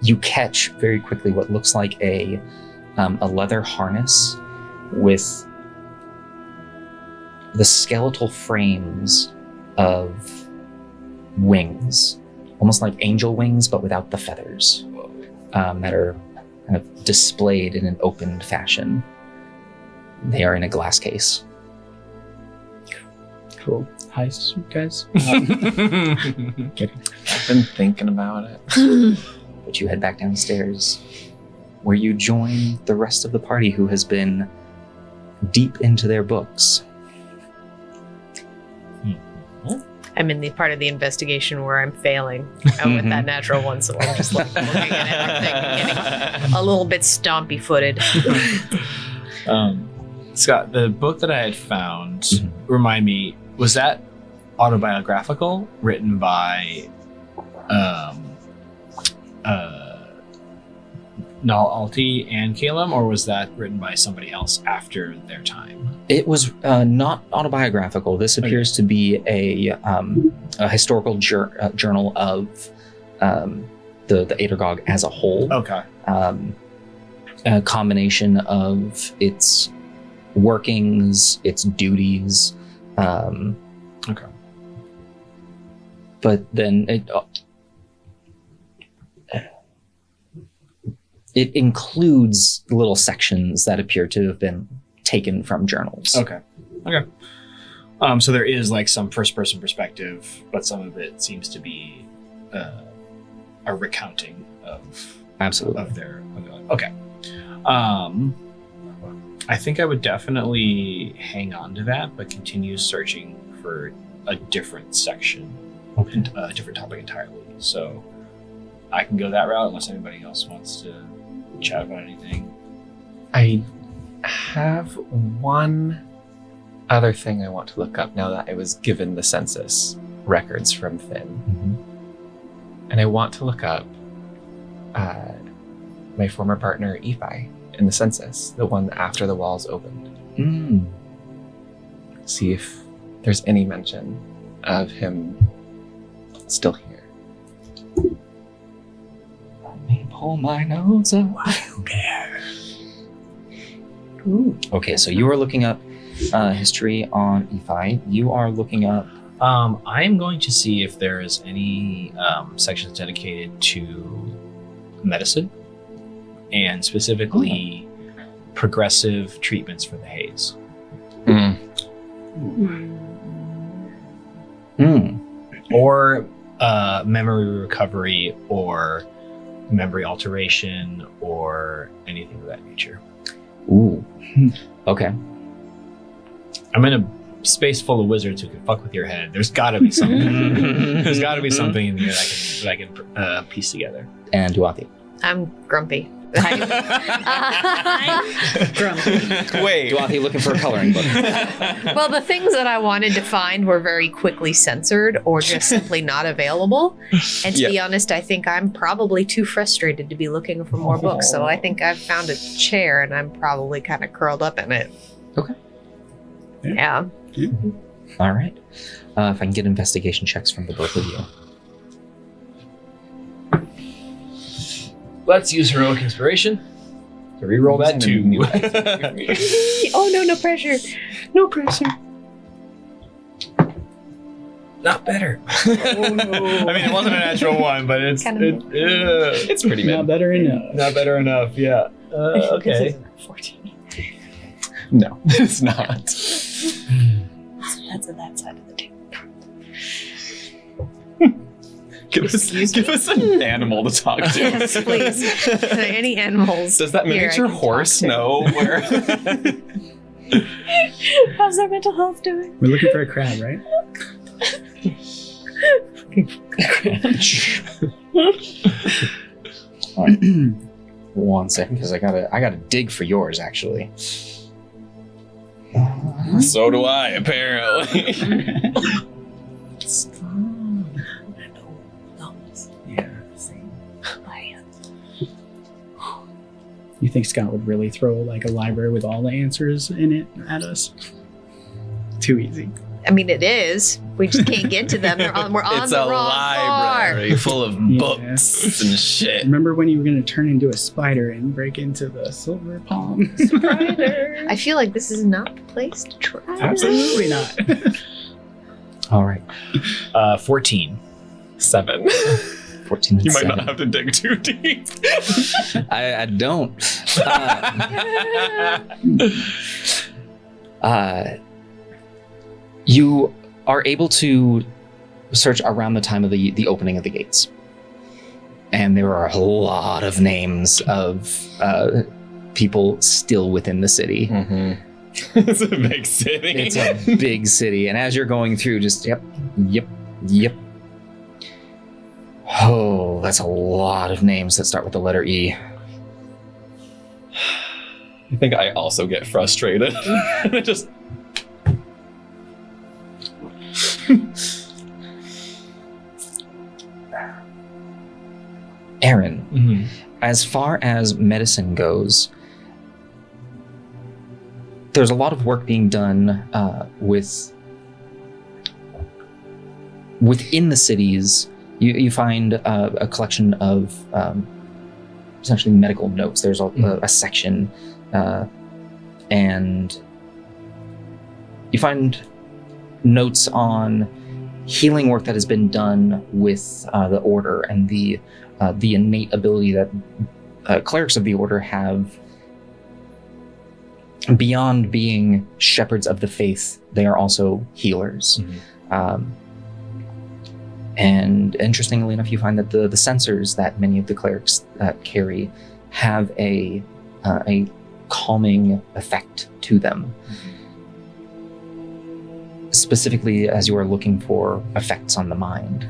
you catch very quickly what looks like a leather harness with the skeletal frames of wings, almost like angel wings, but without the feathers, that are kind of displayed in an opened fashion. They are in a glass case. Cool. Heist, guys. Kidding. I've been thinking about it. But you head back downstairs, where you join the rest of the party who has been deep into their books. I'm in the part of the investigation where I'm failing with that natural one, so I'm just like looking at everything and getting a little bit stompy footed. Scott, the book that I had found, remind me, was that autobiographical, written by Nal Alti and Calum, or was that written by somebody else after their time? It was not autobiographical. This appears to be a historical journal of the Aetergogue as a whole. Okay. A combination of its workings, its duties. Okay. But then it includes little sections that appear to have been taken from journals. Okay. So there is like some first-person perspective, but some of it seems to be a recounting of Absolutely. of their. Okay. I think I would definitely hang on to that, but continue searching for a different section, a different topic entirely. So I can go that route unless anybody else wants to chat about anything. I have one other thing I want to look up now that I was given the census records from Finn. Mm-hmm. And I want to look up my former partner, Ephi, in the census, the one after the walls opened. See if there's any mention of him still here. Let me pull my nose up. Okay, so you are looking up history on Ephi. You are looking up. I'm going to see if there is any sections dedicated to medicine and specifically progressive treatments for the haze. Or memory recovery or memory alteration or anything of that nature. Ooh. Okay. I'm in a space full of wizards who can fuck with your head. There's gotta be something. There's gotta be something in here that I can piece together. And Duathi. I'm grumpy. Grumpy. Wait. Duathi looking for a coloring book. Well, the things that I wanted to find were very quickly censored or just simply not available. And to be honest, I think I'm probably too frustrated to be looking for more books. So I think I've found a chair and I'm probably kind of curled up in it. Okay. Yeah. All right. If I can get investigation checks from the both of you. Let's use heroic inspiration to reroll that too. Oh no, no pressure. No pressure. Not better. Oh no. I mean, it wasn't a natural one, but it's It's pretty Not mid. better enough. not better enough. Yeah. Okay. 14. No, it's not. That's on that side of the table. Give us an animal to talk to. Yes, please. Any animals? Does that here I miniature can talk horse to? know where? How's their mental health doing? We're looking for a crab, right? All right. 1 second, because I gotta dig for yours actually. So do I, apparently. Yeah. You think Scott would really throw like a library with all the answers in it at us? Too easy. I mean, it is. We just can't get to them. We're on It's the a wrong library full of Yeah. books and shit. Remember when you were going to turn into a spider and break into the silver palm? bar. I feel like this is not the place to try. Absolutely not. All right. 14. 7. 14 and You might 7. not have to dig too deep. I don't. You are able to search around the time of the opening of the gates. And there are a lot of names of people still within the city. Mm-hmm. It's a big city. It's a big city. And as you're going through, just yep. Oh, that's a lot of names that start with the letter E. I think I also get frustrated. And I just Aeren, Mm-hmm. as far as medicine goes, there's a lot of work being done within the cities. You find a collection of essentially medical notes. There's a section, and you find notes on healing work that has been done with the order and the innate ability that clerics of the order have. Beyond being shepherds of the faith, they are also healers. Mm-hmm. And interestingly enough, you find that the sensors that many of the clerics carry have a calming effect to them. Specifically, as you are looking for effects on the mind.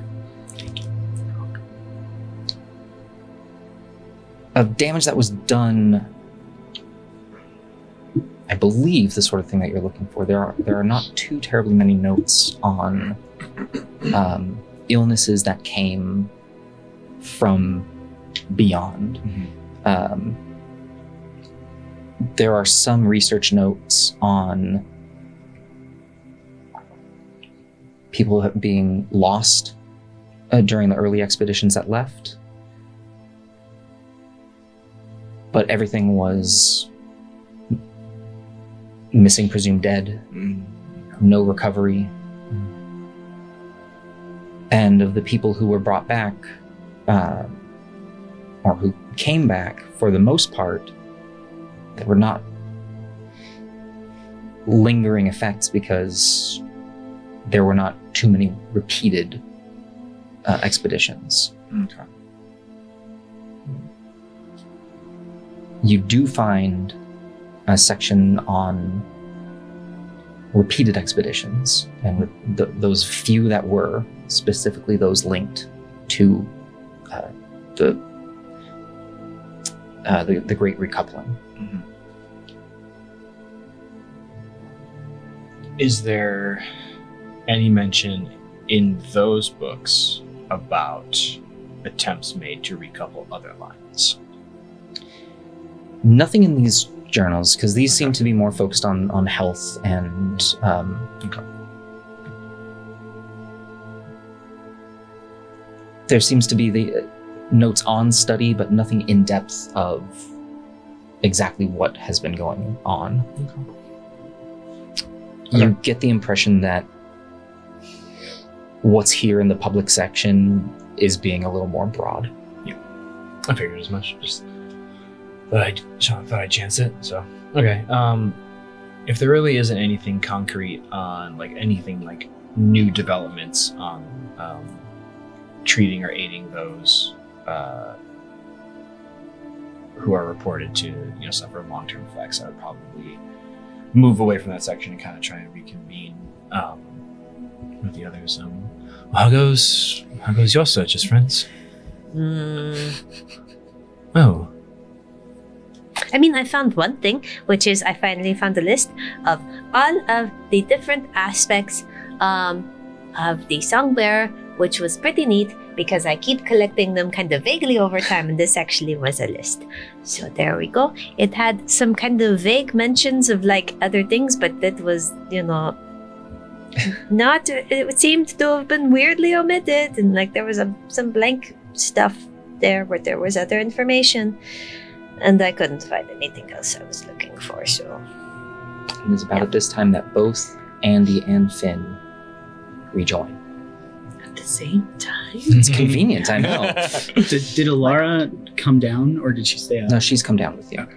Of damage that was done, I believe the sort of thing that you're looking for. There are not too terribly many notes on illnesses that came from beyond. Mm-hmm. There are some research notes on people being lost during the early expeditions that left. But everything was missing, presumed dead, no recovery. And of the people who were brought back, or who came back, for the most part, there were not lingering effects because there were not too many repeated expeditions. Okay. You do find a section on repeated expeditions, and those few that were, specifically those linked to the Great Recoupling. Mm-hmm. Is there any mention in those books about attempts made to recouple other lines? Nothing in these journals, because these seem to be more focused on health and Okay. there seems to be the notes on study, but nothing in depth of exactly what has been going on. You get the impression that what's here in the public section is being a little more broad. I figured as much. Just thought I'd chance it. So okay. If there really isn't anything concrete on anything like new developments on treating or aiding those who are reported to suffer long-term effects, I would probably move away from that section and kind of try and reconvene with the others. How goes your searches, friends? Oh. I mean, I found one thing, which is I finally found a list of all of the different aspects of the song bearer, which was pretty neat because I keep collecting them kind of vaguely over time, and this actually was a list. So there we go. It had some kind of vague mentions of like other things, but that was, not, it seemed to have been weirdly omitted, and like there was some blank stuff there where there was other information. And I couldn't find anything else I was looking for, so... It was about at this time that both Andi and Finn rejoin. At the same time? It's convenient, I know. Did Alara come down, or did she stay up? No, she's come down with you.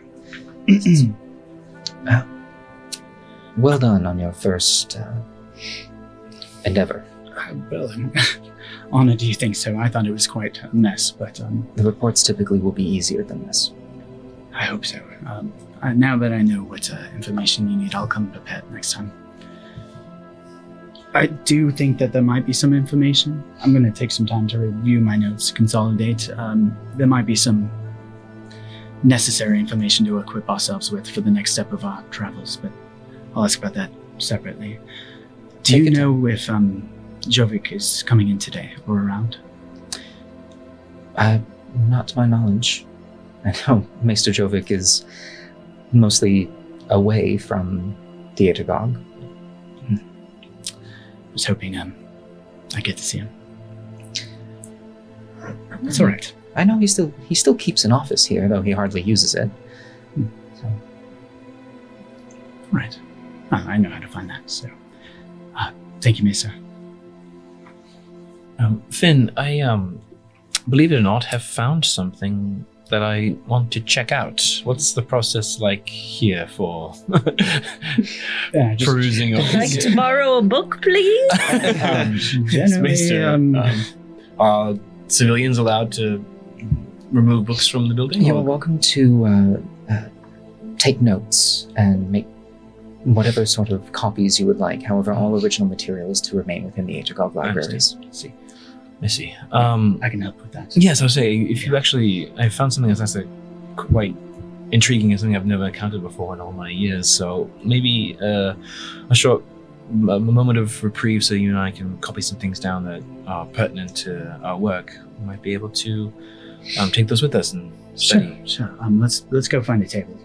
Well done on your first endeavor. Well, Anna, do you think so? I thought it was quite a mess, but... The reports typically will be easier than this. I hope so. Now that I know what information you need, I'll come prepared next time. I do think that there might be some information. I'm going to take some time to review my notes, consolidate. There might be some necessary information to equip ourselves with for the next step of our travels, but I'll ask about that separately. Do you know if Jovic is coming in today or around? Not to my knowledge. I know Maester Jovic is mostly away from the Aetergogue. I was hoping I get to see him. It's all right. I know he still keeps an office here, though he hardly uses it. So. Right. I know how to find that, so... thank you, Mesa. Finn, I, believe it or not, have found something that I want to check out. What's the process like here for perusing of Like to borrow a book, please? Are civilians allowed to remove books from the building? You're welcome to take notes and make whatever sort of copies you would like. However, all original material is to remain within the Aetergogue libraries. I see. I can help with that. Yes, I was saying, if you actually... I found something that's quite intriguing and something I've never encountered before in all my years, so maybe a short moment of reprieve so you and I can copy some things down that are pertinent to our work. We might be able to take those with us and study. Sure. Let's go find a table.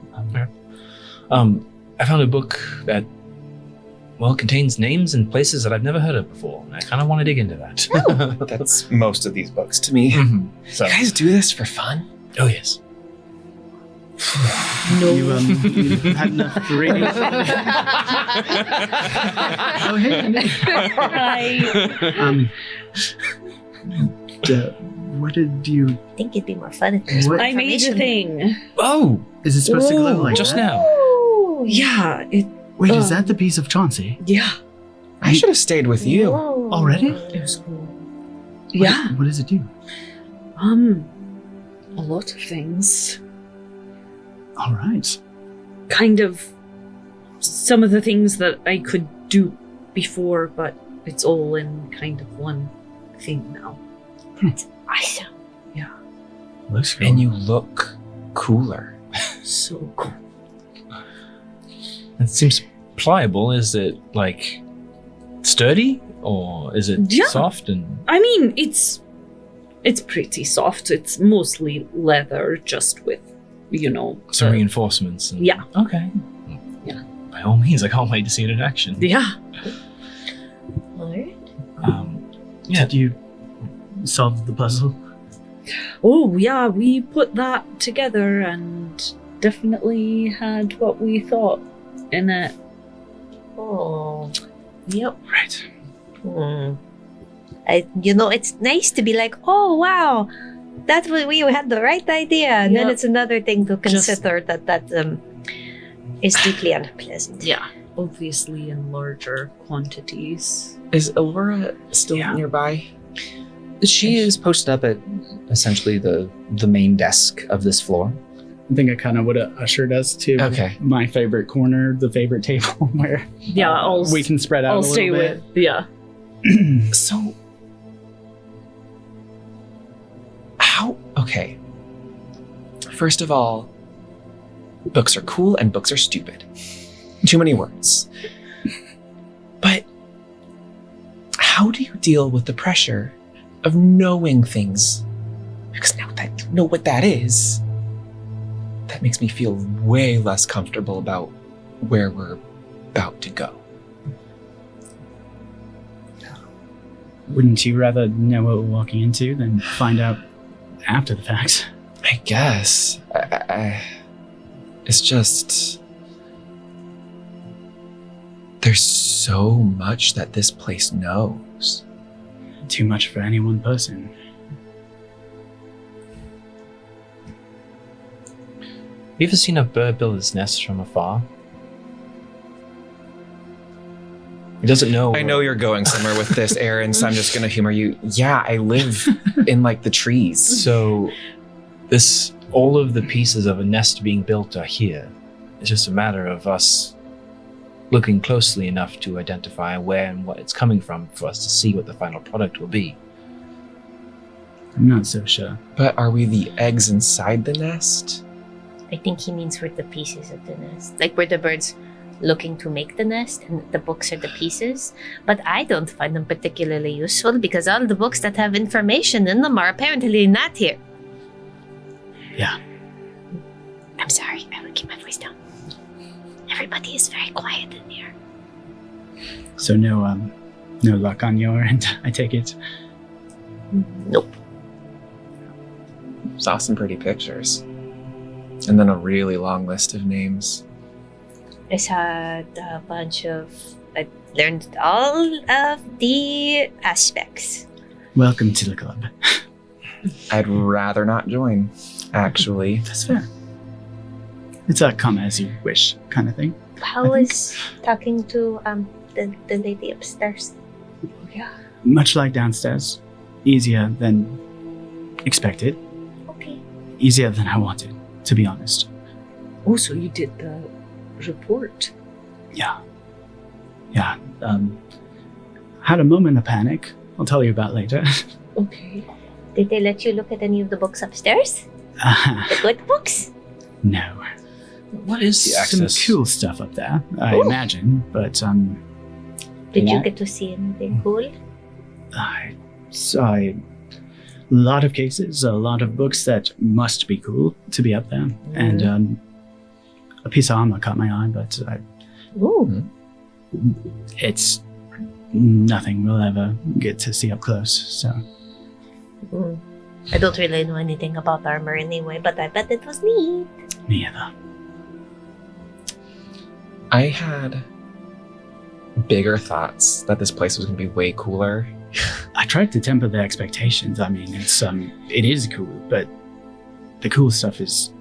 I found a book that, contains names and places that I've never heard of before. And I kind of want to dig into that. That's most of these books to me. So, you guys do this for fun? oh, yes. No. You had enough reading? Oh, hey. What did you... I think it'd be more fun if there was What? more I made a information. thing. Oh, Is it supposed to glow like just that? now. Ooh. Yeah, Wait, is that the piece of Chauncey? yeah. I should have stayed with you. Whoa. Already? It was cool. Yeah. What does it do? A lot of things. All right. Kind of some of the things that I could do before, but it's all in kind of one thing now. Awesome. Looks cool. And you look cooler. So cool. It seems pliable. Is it like sturdy or is it Yeah. soft and? I mean, it's pretty soft. It's mostly leather, just with, Some reinforcements. And, yeah. Okay. Yeah. By all means, I can't wait to see it in action. Yeah. All right. Did you solve the puzzle? Oh, yeah, we put that together and definitely had what we thought in it. Oh. Yep. Right. It's nice to be like, oh wow, that's what we had the right idea, and then Yeah. it's another thing to Just- consider that is deeply unpleasant. Yeah. Obviously in larger quantities. Is Aurora still Yeah. nearby? She is posted up at essentially the main desk of this floor. I think I kind of would have ushered us to my favorite corner, the favorite table where we can spread out a little bit. So, how? Okay. First of all, books are cool and books are stupid. Too many words. But how do you deal with the pressure of knowing things? Because now that you know what that is, that makes me feel way less comfortable about where we're about to go. Wouldn't you rather know what we're walking into than find out after the fact? I guess. It's just... There's so much that this place knows. Too much for any one person. You ever seen a bird build its nest from afar? It doesn't know. I know you're going somewhere with this, Aeren, so I'm just gonna humor you. Yeah, I live in like the trees. So all of the pieces of a nest being built are here. It's just a matter of us looking closely enough to identify where and what it's coming from for us to see what the final product will be. I'm not so sure. But are we the eggs inside the nest? I think he means we're the pieces of the nest. Like we're the birds looking to make the nest and the books are the pieces. But I don't find them particularly useful because all the books that have information in them are apparently not here. Yeah. I'm sorry, I will keep my voice down. Everybody is very quiet in here. So no luck on your end, I take it? Nope. Saw some pretty pictures. And then a really long list of names. I had a bunch of... I learned all of the aspects. Welcome to the club. I'd rather not join, actually. That's fair. It's a come as you wish kind of thing. How was talking to the lady upstairs? Yeah. Much like downstairs. Easier than expected. Okay. Easier than I wanted, to be honest. Oh, so you did the report. Yeah. Yeah. Had a moment of panic. I'll tell you about later. Okay. Did they let you look at any of the books upstairs? The good books? No. What is the Some access? cool stuff up there, I imagine, but Did you Yeah. get to see anything cool? I saw a lot of cases, a lot of books that must be cool to be up there, and a piece of armor caught my eye, but Ooh. it's nothing we'll ever get to see up close. So Mm. I don't really know anything about armor anyway, but I bet it was neat. me either. I had bigger thoughts that this place was going to be way cooler. I tried to temper the expectations. I mean, it is cool, but the cool stuff is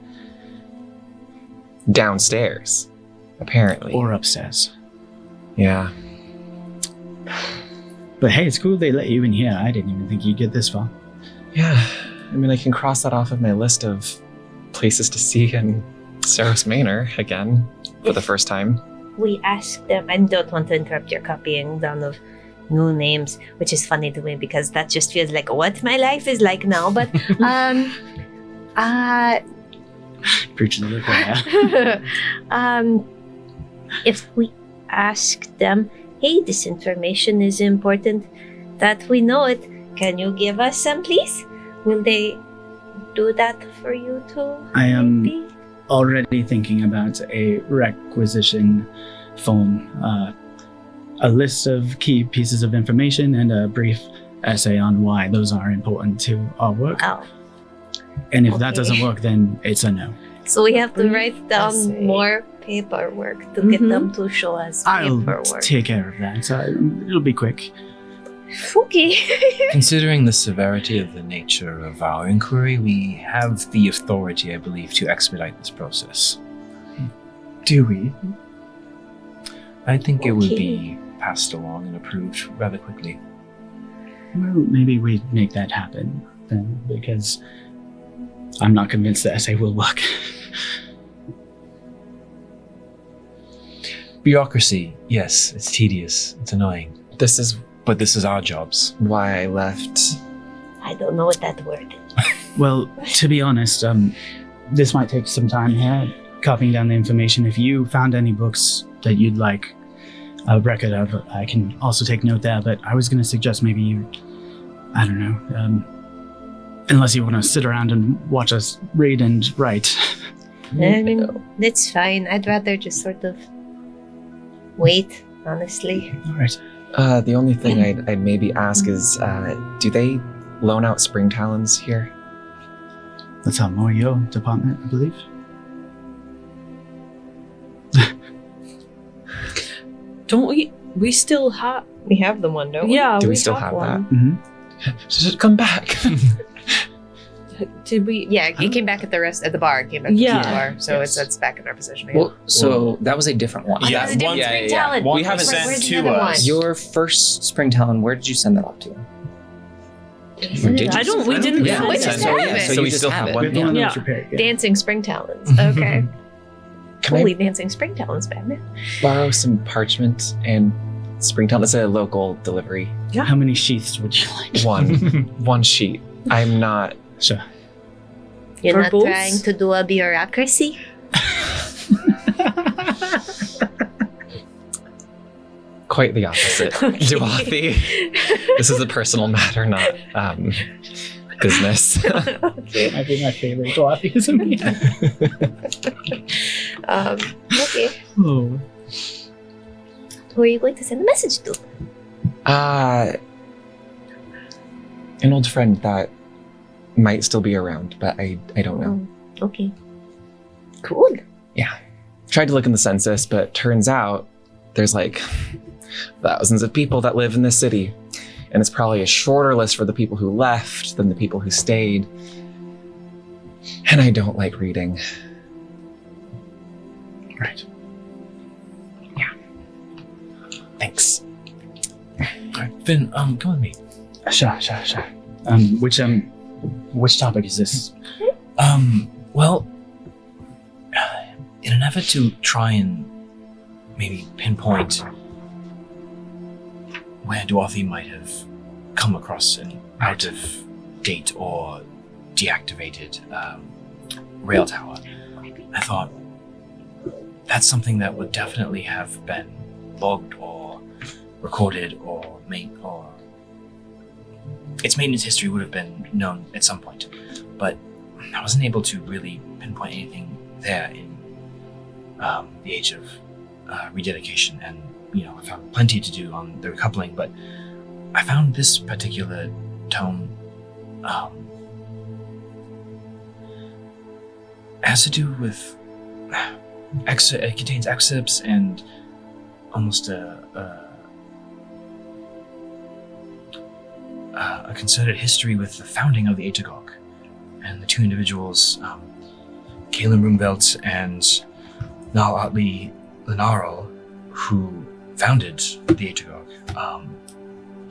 Downstairs, apparently. or upstairs. Yeah. But hey, it's cool they let you in here. I didn't even think you'd get this far. Yeah. I mean, I can cross that off of my list of places to see in Saros Manor again for the first time. We asked them, I don't want to interrupt your copying down of new names, which is funny to me because that just feels like what my life is like now. But Preaching to the choir. if we ask them, hey, this information is important that we know it, can you give us some, please? Will they do that for you too? I am maybe? already thinking about a requisition form, a list of key pieces of information and a brief essay on why those are important to our work. Oh, And if that okay. doesn't work, then it's a no. so we have to Brief write down essay. more paperwork to get them to show us I'll paperwork. take care of that. It'll be quick. Okay. Considering the severity of the nature of our inquiry, we have the authority, I believe, to expedite this process. Do we? I think it would Okay. be passed along and approved rather quickly. Well, maybe we make that happen then, because I'm not convinced the essay will work. Bureaucracy, yes, it's tedious, it's annoying. This is But this is our jobs. why I left. I don't know what that word is. Well, to be honest, this might take some time here, copying down the information. If you found any books that you'd like a record of, I can also take note there, but I was going to suggest maybe you, I don't know, unless you want to sit around and watch us read and write. I mean, that's fine. I'd rather just sort of wait, honestly. All right. The only thing I'd maybe ask is, do they loan out spring talons here? That's how more your department, I believe. Don't we still have? We have the one, don't we? Yeah, Do we still have one. Mm-hmm. Just come back. Did we? Yeah, it came back at the bar. It came back Yeah. to the bar, so Yes. it's back in our position again. Well, so that was a different one. Oh, Yeah, that was a different one- spring yeah, yeah. talent. One We haven't was Wait, sent where's the to other us. Your first spring talon, where did you send that off to? Isn't it did us? you- I don't. We didn't. Yeah, we send just it. have yeah, it. so So you we just still have have it. one. We have the one that Yeah. was repaired, yeah. Dancing spring talons. Okay. Can Holy I dancing spring talons, Batman. borrow some parchment and spring talon? It's a local delivery. How many sheaths would you like? One sheet. I'm not. Sure. You're For not both? trying to do a bureaucracy? Quite the opposite, Duathi. This is a personal matter, not business. Okay. Might be my favorite dwarfism. Okay. Oh. Who are you going to send a message to? An old friend that might still be around, but I don't know. Oh, okay. Cool. Tried to look in the census, but turns out there's like thousands of people that live in this city. And it's probably a shorter list for the people who left than the people who stayed. And I don't like reading. Right. Thanks. Alright, Finn, come with me. Sure. Which topic is this? Well, in an effort to try and maybe pinpoint where Duathi might have come across an out of date or deactivated rail tower, I thought that's something that would definitely have been logged or recorded or its maintenance history would have been known at some point, but I wasn't able to really pinpoint anything there in the age of rededication, and I found plenty to do on the recoupling, but I found this particular tome has to do with it contains excerpts and almost a concerted history with the founding of the Aetergogue and the two individuals, Kalen Rumbelt and Nal Atli Lenaro, who founded the Aetergogue.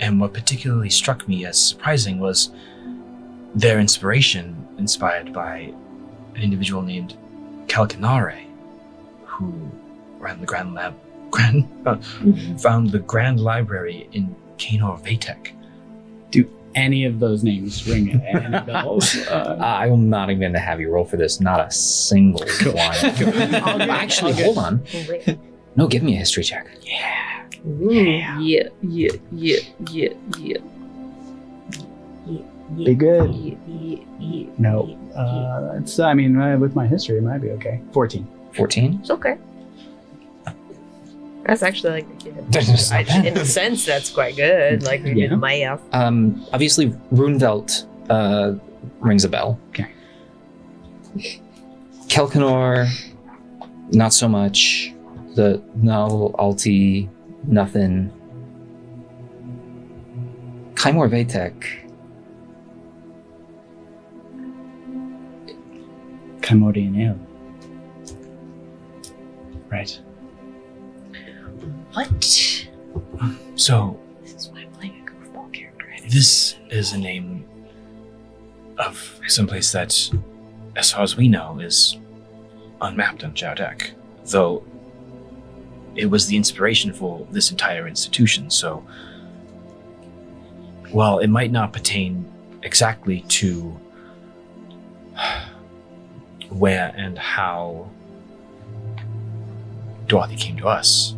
And what particularly struck me as surprising was their inspiration, inspired by an individual named Kalkanare, who ran the found the Grand Library in Kanor Vatek. Do any of those names ring any bells? I am not even going to have you roll for this. Not a single one. Actually, hold on. No, give me a history check. Yeah. Be good. Yeah. No. It's, with my history, it might be okay. 14. 14? It's okay. That's actually like, That's not bad. in a sense, that's quite good. Like we did Yeah. Maya. Obviously, Runevelt rings a bell. Okay. Kelkanor, not so much. The Nal Alti, nothing. Kaimor Vatek. Camorian Ale. Right. What? So, This is why I'm playing a goofball character. I This is a name of someplace that, as far as we know, is unmapped on Chowdek, though it was the inspiration for this entire institution, so while it might not pertain exactly to where and how Dorothy came to us,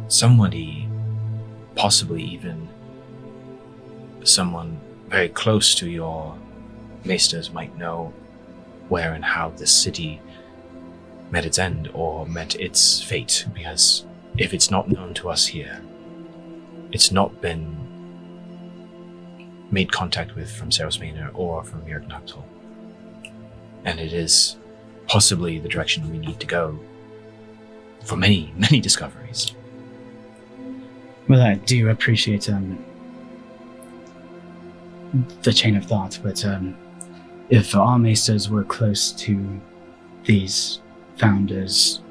somebody, possibly even someone very close to your maesters, might know where and how this city met its end or met its fate, because if it's not known to us here, it's not been made contact with from Seros Manor or from Mirknaktal. And it is possibly the direction we need to go for many, many discoveries. Well, I do appreciate the chain of thought, but if our maesters were close to these founders,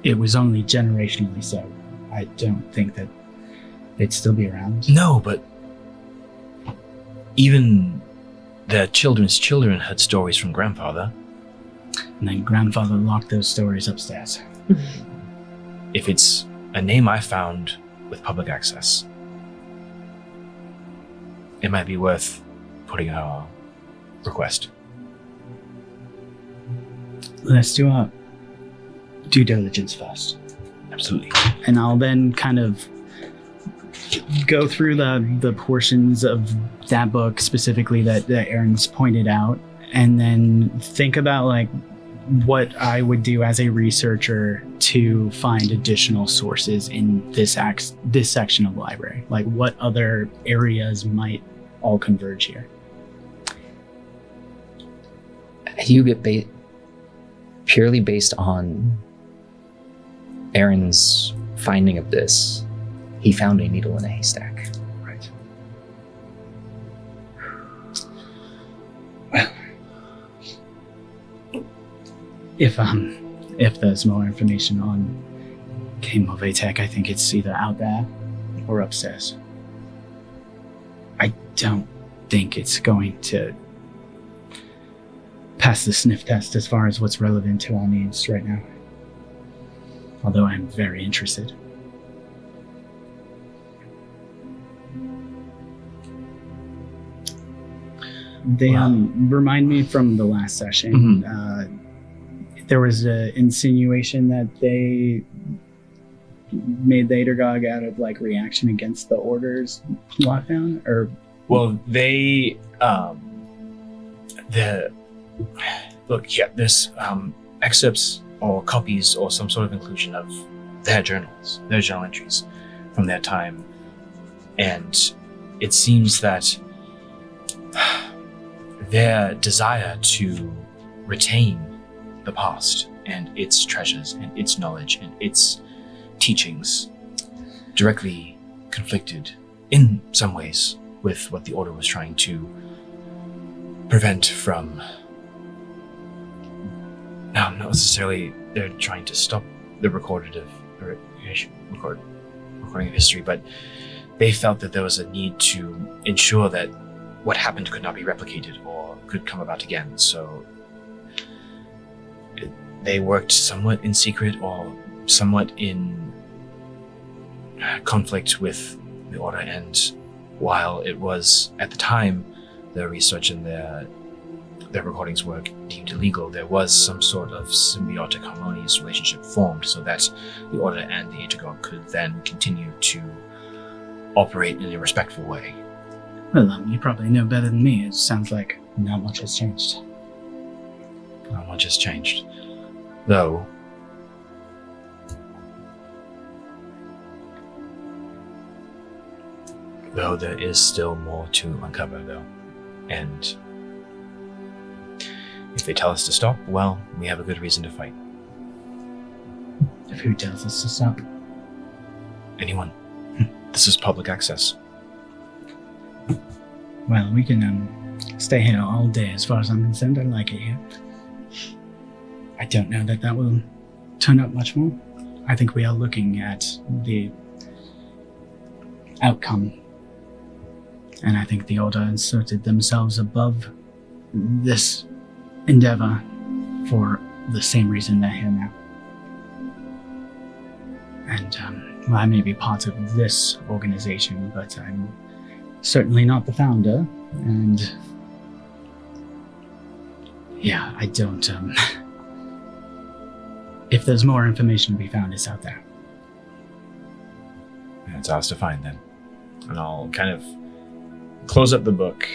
it was only generationally so. I don't think that they'd still be around. No, but even their children's children had stories from grandfather. And then grandfather locked those stories upstairs. If it's a name I found with public access, it might be worth putting our request. Let's do our due diligence first. Absolutely. And I'll then kind of go through the portions of that book specifically that Aeren's pointed out, and then think about like what I would do as a researcher to find additional sources in this section of the library. Like what other areas might all converge here. You get purely based on Aeren's finding of this. He found a needle in a haystack. Right. Well, if there's more information on Game of Aetek, I think it's either out there or upstairs. I don't think it's going to pass the sniff test as far as what's relevant to our needs right now. Although I'm very interested. They remind me from the last session. There was an insinuation that they made the Aetergogue out of like reaction against the Order's lockdown, or well, they there's excerpts or copies or some sort of inclusion of their journals, their journal entries from their time, and it seems that their desire to retain the past and its treasures and its knowledge and its teachings directly conflicted in some ways with what the Order was trying to prevent from. Not necessarily they're trying to stop the recording of history, but they felt that there was a need to ensure that what happened could not be replicated or could come about again. So they worked somewhat in secret or somewhat in conflict with the Order, and while it was at the time their research and their recordings were deemed illegal, there was some sort of symbiotic harmonious relationship formed so that the Order and the Aetergogue could then continue to operate in a respectful way. Well, you probably know better than me. It sounds like not much has changed. Not much has changed. Though there is still more to uncover, though. And if they tell us to stop, well, we have a good reason to fight. If who tells us to stop? Anyone. This is public access. Well, we can stay here all day as far as I'm concerned. I like it here. I don't know that will turn up much more. I think we are looking at the outcome And I think the Order inserted themselves above this endeavor for the same reason they're here now. And well, I may be part of this organization, but I'm certainly not the founder. And yeah, I don't. If there's more information to be found, it's out there. It's ours to find then. And I'll kind of close up the book.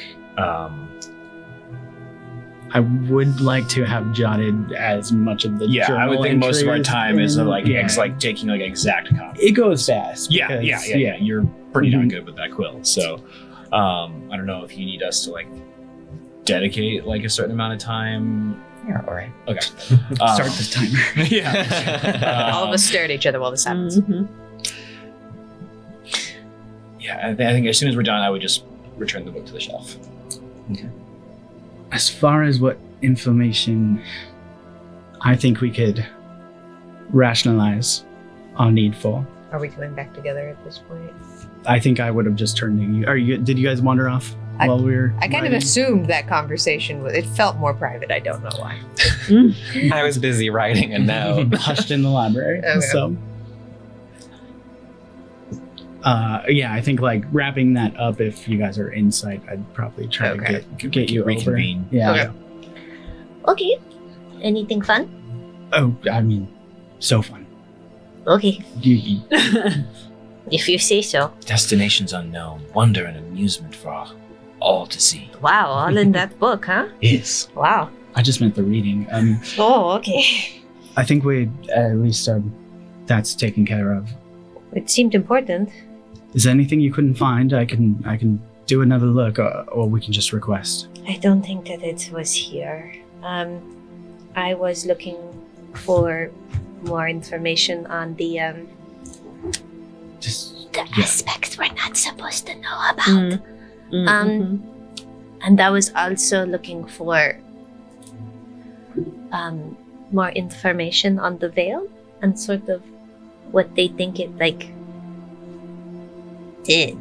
I would like to have jotted as much of the I would think most of our entries time is in. like taking like exact copy. It goes fast. Yeah. because, You're pretty darn good with that quill. So I don't know if you need us to like dedicate like a certain amount of time. You're all right. Okay. Start the timer. Yeah. All of us stare at each other while this happens. Yeah, I think as soon as we're done, I would just return the book to the shelf. As far as what information I think we could rationalize our need for, Are we going back together at this point? I think I would have just turned to you. Did you guys wander off while we were I kind of riding? assumed that conversation it felt more private. I don't know why. I was busy writing a note. Hushed in the library. Okay. So, I think like wrapping that up. If you guys are in sight, I'd probably try Okay. to get you Reconvene. over. Yeah. Okay. Okay. Anything fun? Oh, I mean, so fun. Okay. You- If you say so. Destinations unknown, wonder and amusement for all to see. Wow, all in that book, huh? Yes. Wow. I just meant the reading. Oh, okay. I think we at least that's taken care of. It seemed important. Is there anything you couldn't find? I can do another look, or we can just request. I don't think that it was here. I was looking for more information on the aspects we're not supposed to know about. And I was also looking for more information on the veil and sort of what they think it did.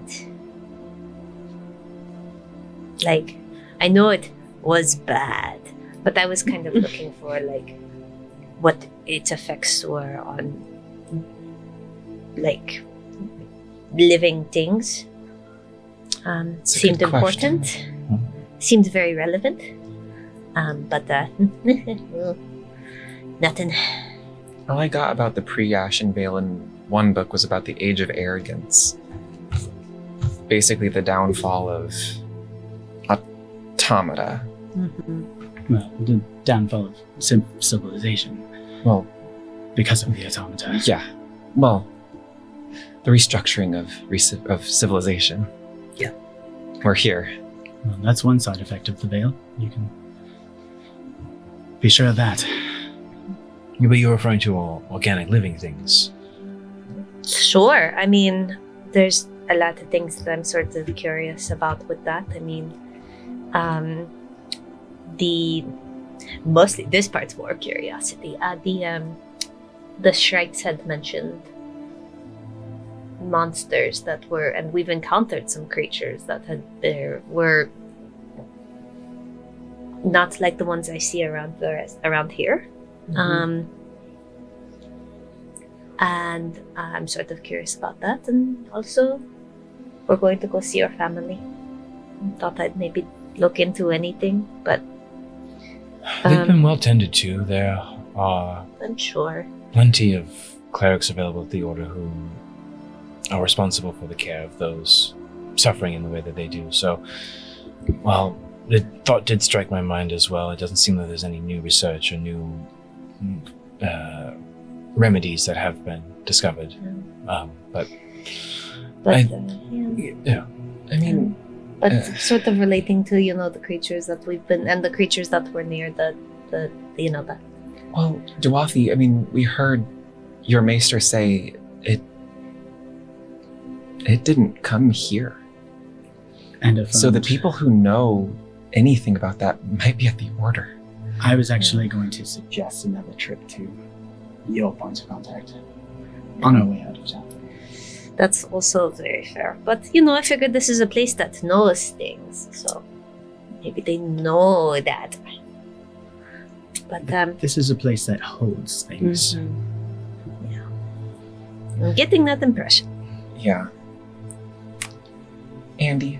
Like, I know it was bad, but I was kind of looking for what its effects were on living things. It's a Seemed good question. important. Seemed very relevant. But nothing. All I got about the pre-Ashen Veil in one book was about the Age of Arrogance. Basically the downfall of automata. Well, the downfall of civilization Well, because of the automata. yeah. Well, the restructuring of civilization. Yeah. We're here. Well, that's one side effect of the veil. You can be sure of that. Yeah, but you're referring to organic living things. Sure. I mean, there's a lot of things that I'm sort of curious about with that. I mean, mostly this part's more curiosity. The Shrikes had mentioned monsters that were, and we've encountered some creatures that were not like the ones I see around here. And I'm sort of curious about that. And also, we're going to go see our family. Thought I'd maybe look into anything, but They've been well tended to. There are I'm sure. plenty of clerics available at the Order who are responsible for the care of those suffering in the way that they do. So, well, the thought did strike my mind as well. It doesn't seem that there's any new research or new remedies that have been discovered. But yeah. I mean, But sort of relating to, the creatures that we've been, and the creatures that were near the well, Dwathi, I mean, we heard your maester say it didn't come here. And So the people who know anything about that might be at the Order. I was actually going to suggest another trip to your point of contact on our way out of town. That's also very fair. But, you know, I figured this is a place that knows things, so maybe they know that. But, This is a place that holds things. I'm getting that impression. Yeah. Andy,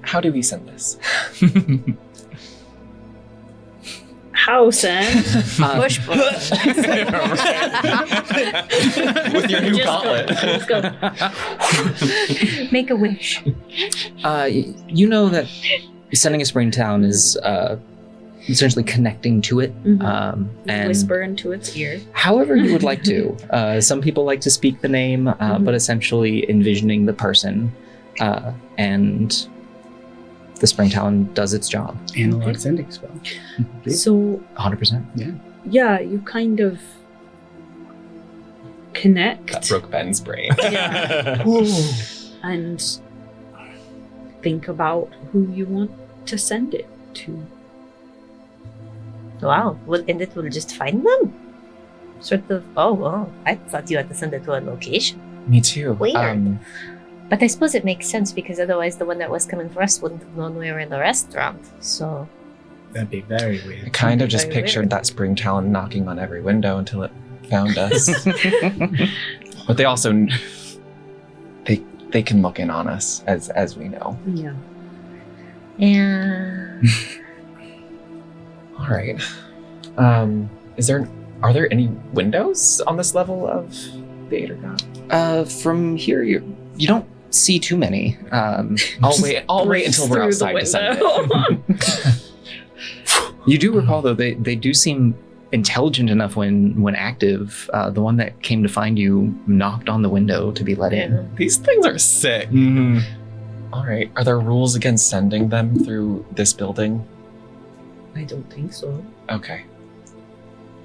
how do we send this? How, Sam? Push. With your new Just gauntlet. go. Let's go. Make a wish. You know that sending a spring town is essentially connecting to it, and Whisper into its ear. however you would like to. Some people like to speak the name, but essentially envisioning the person, and the spring town does its job. Analog sending spell. So 100%. yeah, you kind of connect. That broke Ben's brain. Yeah. And think about who you want to send it to. Wow. Well, and it will just find them? Sort of, oh, wow. I thought you had to send it to a location. Me too. Weird. But I suppose it makes sense because otherwise the one that was coming for us wouldn't have known we were in the restaurant. So, That'd be very I weird. kind of just Very pictured weird. that spring talon knocking on every window until it found us. But they also they can look in on us as we know. Yeah. yeah. All right. Are there any windows on this level of the Aetergogue? From here, you don't see too many. I'll wait until we're Through the outside to send it. window. You do recall, though, they do seem intelligent enough when active. The one that came to find you knocked on the window to be let in. These things are sick. All right. Are there rules against sending them through this building? I don't think so. Okay.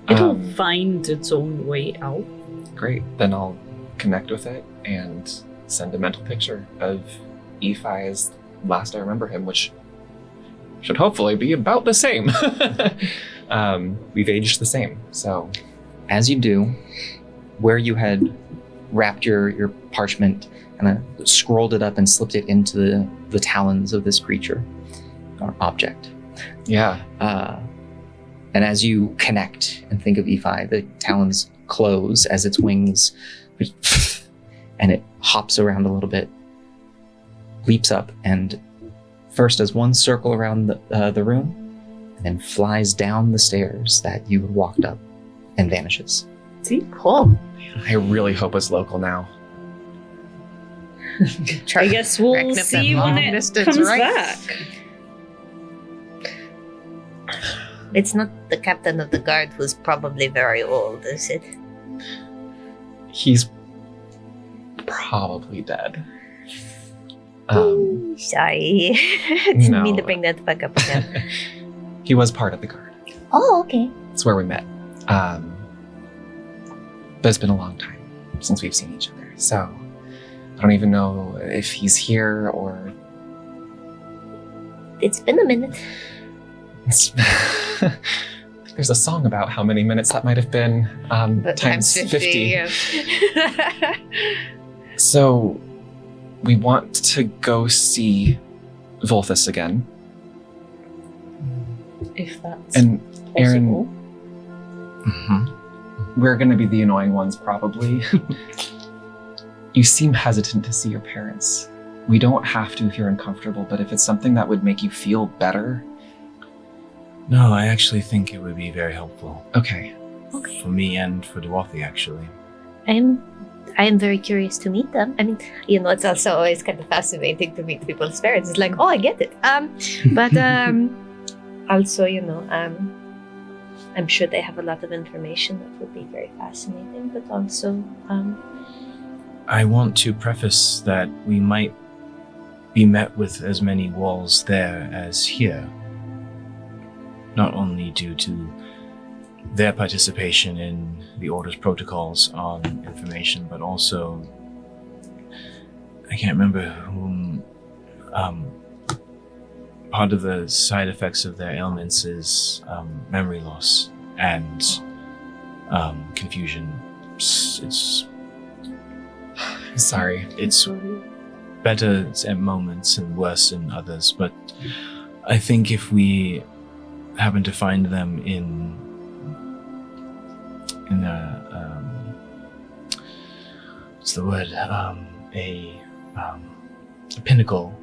It'll find its own way out. Great. Then I'll connect with it and send a mental picture of Ephi as last I remember him, which should hopefully be about the same. We've aged the same, so. As you do, where you had wrapped your parchment and scrolled it up and slipped it into the talons of this creature or object. Yeah. And as you connect and think of Ephi, the talons close as its wings, and it hops around a little bit, leaps up, and first does one circle around the room, and then flies down the stairs that you walked up and vanishes. See? Cool. I really hope it's local now. I guess we'll Reckon if see that when long it distance, comes right? back. It's not the captain of the guard who's probably very old, is it? He's probably dead. Sorry. Didn't mean to No. bring that back up again. He was part of the guard. Oh, okay. That's where we met. But it's been a long time since we've seen each other. So I don't even know if he's here or... It's been a minute. There's a song about how many minutes that might have been. But Times 50. yeah. So we want to go see Volthus again. If that's And possible. Aeren, we're going to be the annoying ones probably. You seem hesitant to see your parents. We don't have to if you're uncomfortable, but if it's something that would make you feel better. No, I actually think it would be very helpful Okay. for me and for Dwarfi, actually. I am very curious to meet them. I mean, you know, it's also always kind of fascinating to meet people's parents. It's like, oh, I get it. But also, you know, I'm sure they have a lot of information that would be very fascinating. But also, I want to preface that we might be met with as many walls there as here. Not only due to their participation in the Order's protocols on information, but also, I can't remember whom, part of the side effects of their ailments is memory loss and confusion. It's Sorry. It's better at moments and worse in others, but I think if we happen to find them in a what's the word? A pinnacle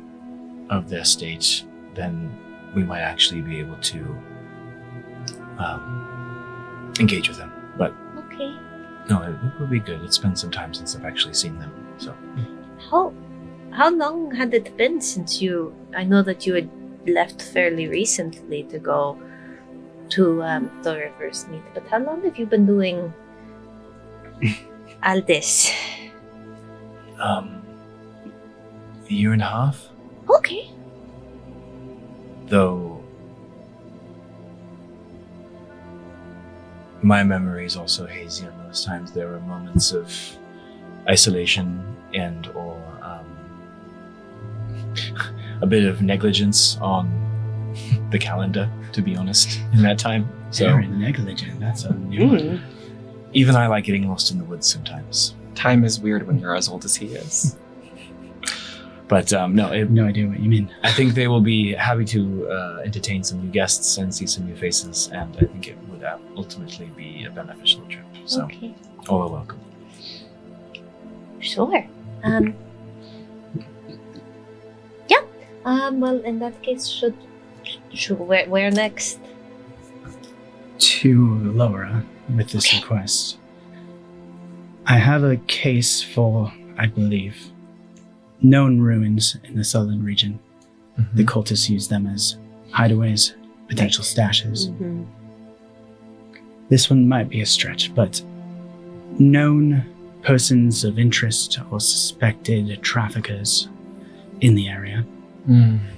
of their state, then we might actually be able to engage with them. But Okay. no, it would be good. It's been some time since I've actually seen them. So How long had it been since you? I know that you had left fairly recently to go to the River's Meet, but how long have you been doing all this? a year and a half, Okay. though my memory is also hazy on those times. There were moments of isolation and or a bit of negligence on the calendar, to be honest, in that time. So Very negligent. That's a new one. even I like getting lost in the woods sometimes. Time is weird when you're as old as he is. But no, I have no idea what you mean. I think they will be happy to entertain some new guests and see some new faces, and I think it would ultimately be a beneficial trip. So Okay. all are welcome. Sure. Yeah. Well, in that case, should where next? To Laura with this request. I have a case for, I believe, known ruins in the southern region. The cultists use them as hideaways, potential stashes. Mm-hmm. This one might be a stretch, but known persons of interest or suspected traffickers in the area.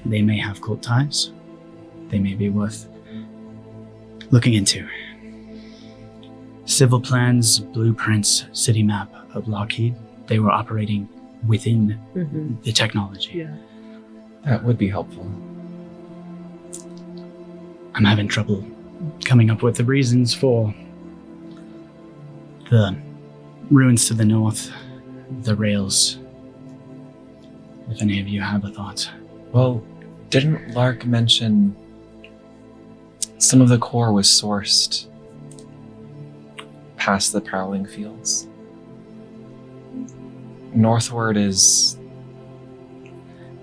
They may have cult ties. They may be worth looking into. Civil plans, blueprints, city map of Lockheed, they were operating within Mm-hmm. the technology. Yeah. That would be helpful. I'm having trouble coming up with the reasons for the ruins to the north, the rails. If any of you have a thought. Well, didn't Lark mention some of the core was sourced past the prowling fields? Northward is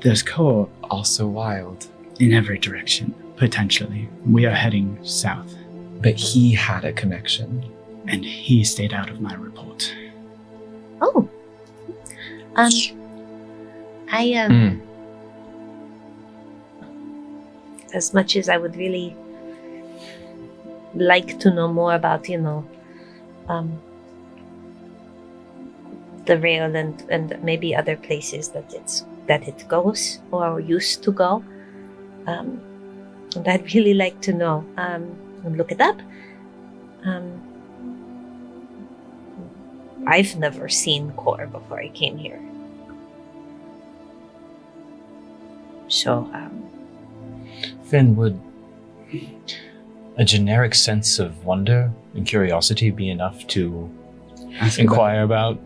There's core also wild, in every direction, potentially. We are heading south, but he had a connection. and he stayed out of my report. Oh. As much as I would really like to know more about, the rail and maybe other places that it goes or used to go. And I'd really like to know. And look it up. I've never seen core before I came here. So, Finn, would a generic sense of wonder and curiosity be enough to inquire about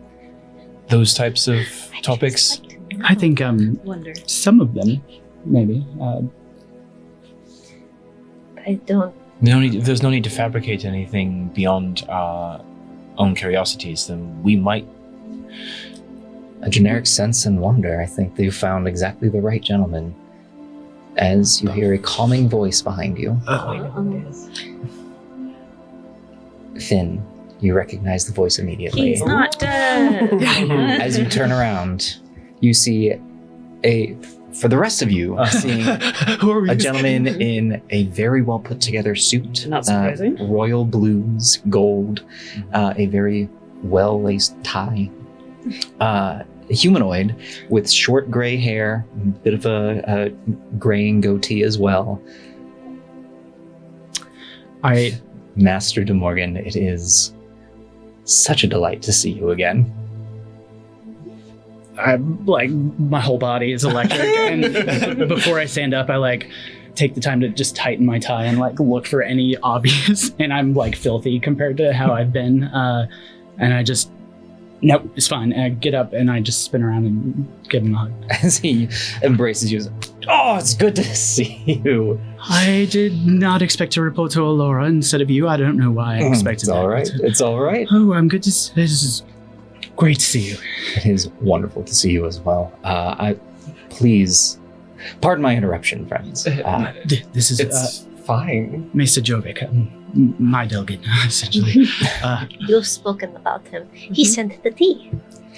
those types of topics? I think Wonder. some of them, maybe. I don't. There's no need to fabricate anything beyond our own curiosities. Then we might. A generic sense and wonder. I think you found exactly the right gentleman. As you hear a calming voice behind you. Finn, you recognize the voice immediately. He's not dead. As you turn around, you see for the rest of you, seeing a gentleman in a very well put together suit. Not surprising. Royal blues, gold, a very well laced tie. A humanoid with short gray hair, a bit of a graying goatee as well. Master De Morgan, it is such a delight to see you again. My whole body is electric, and before I stand up, I take the time to just tighten my tie and look for any obvious, and I'm filthy compared to how I've been, and I just Nope, it's fine. I get up and I just spin around and give him a hug. As he embraces you. Oh, it's good to see you. I did not expect to report to Alora instead of you. I don't know why I expected It's all that. right. It's all right. Oh, I'm good to see. This is great to see you. It is wonderful to see you as well. Please, pardon my interruption, friends. This is It's fine. Mr. Jovic, my delegate, essentially. You've spoken about him. He sent the tea.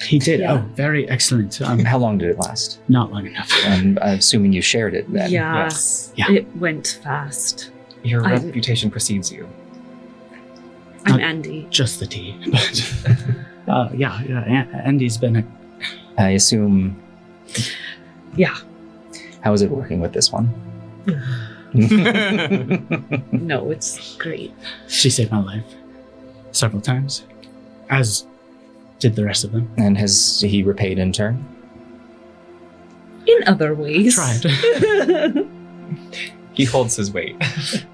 He did. Yeah. Oh, very excellent. How long did it last? Not long enough. I'm assuming you shared it then. Yes. Yeah. It went fast. Your I- reputation precedes you. I'm Andy. Just the tea. But Andy's been a I assume. Yeah. How is it working with this one? No, it's great. she saved my life several times, as did the rest of them. And has he repaid in turn? In other ways. Tried. He holds his weight.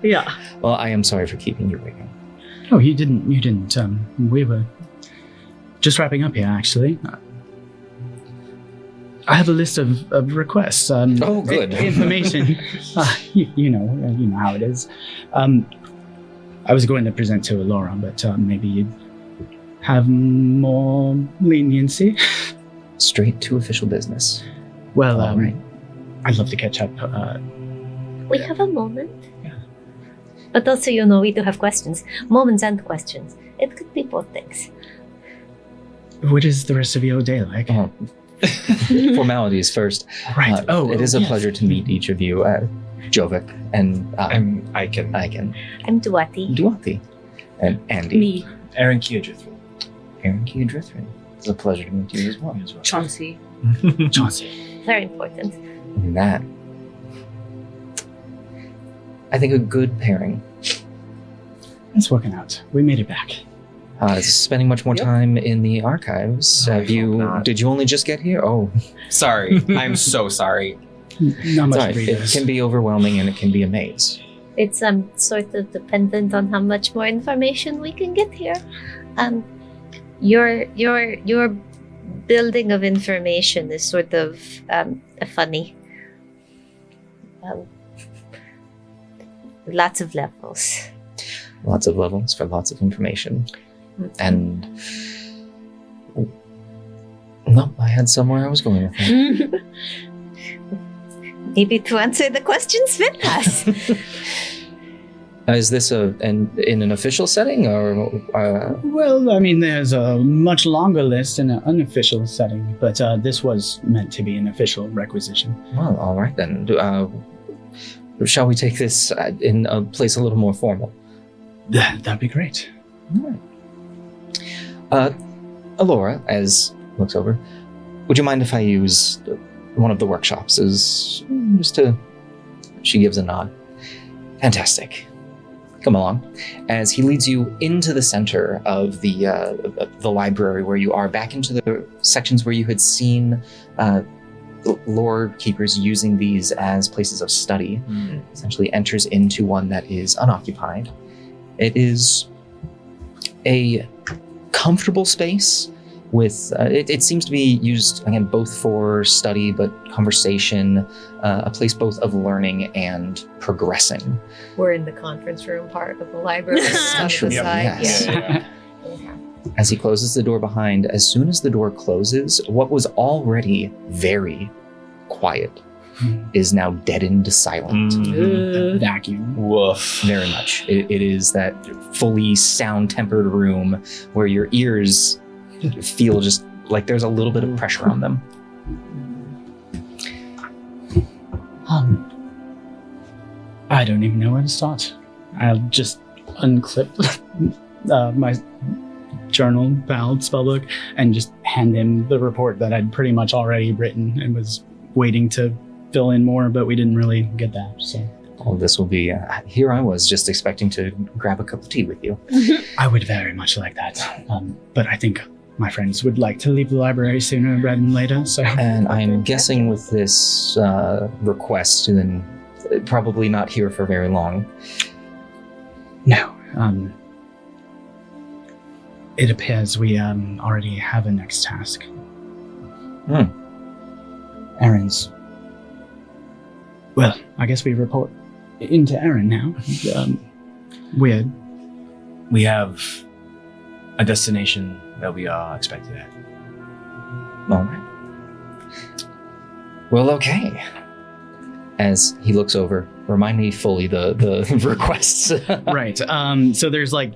Yeah. Well, I am sorry for keeping you waiting. Oh, you didn't. We were just wrapping up here, actually. I have a list of requests. Oh, good. Information. You know how it is. I was going to present to Alora, but maybe you'd have more leniency. Straight to official business. Well, All right. I'd love to catch up. We have a moment. But also, we do have questions. Moments and questions. It could be both things. What is the rest of your day like? Oh, formalities first. Right. It is a yes. pleasure to meet each of you, Jovic and I'm Aiken. Aiken, I'm Duati. Duati, and Andy. Me, Aeren Kiedrithrin. Aaron Kiedrithrin. It's a pleasure to meet you as well. Chauncey. Chauncey. Very important. And that, I think, a good pairing. It's working out. We made it back. Spending much more Yep. time in the archives. I hope not. Did you only just get here? Oh, Sorry. I'm so sorry. Not much sorry. to read It this. can be overwhelming and it can be a maze. It's sort of dependent on how much more information we can get here. Your building of information is sort of funny. Lots of levels. Lots of levels for lots of information. And no, I had somewhere I was going with that. Maybe to answer the questions with us. Is this in an official setting or? Well, I mean, there's a much longer list in an unofficial setting, but this was meant to be an official requisition. Well, all right then. Shall we take this in a place a little more formal? That'd be great. Alora, as looks over, would you mind if I use one of the workshops? She gives a nod. Fantastic. Come along. As he leads you into the center of the library where you are, back into the sections where you had seen lore keepers using these as places of study. Essentially enters into one that is unoccupied. It is a comfortable space with it seems to be used again both for study but conversation, a place both of learning and progressing. We're in the conference room part of the library. on the Essentially, side. yes. Yeah. As he closes the door behind, as soon as the door closes, what was already very quiet is now deadened silent. Vacuum. Woof. Very much. It is that fully sound-tempered room where your ears feel just like there's a little bit of pressure on them. I don't even know where to start. I'll just unclip my journal, pal, spellbook, and just hand him the report that I'd pretty much already written and was waiting to fill in more, but we didn't really get that. So All this will be, here I was just expecting to grab a cup of tea with you. I would very much like that. But I think my friends would like to leave the library sooner rather than later. So And I'm guessing with this request, then probably not here for very long. no. It appears we already have a next task. Aeren's. Well, I guess we report into Aeren now. Weird. We have a destination that we are expected at. All right. Well, okay. As he looks over, remind me fully the requests. Right. So there's like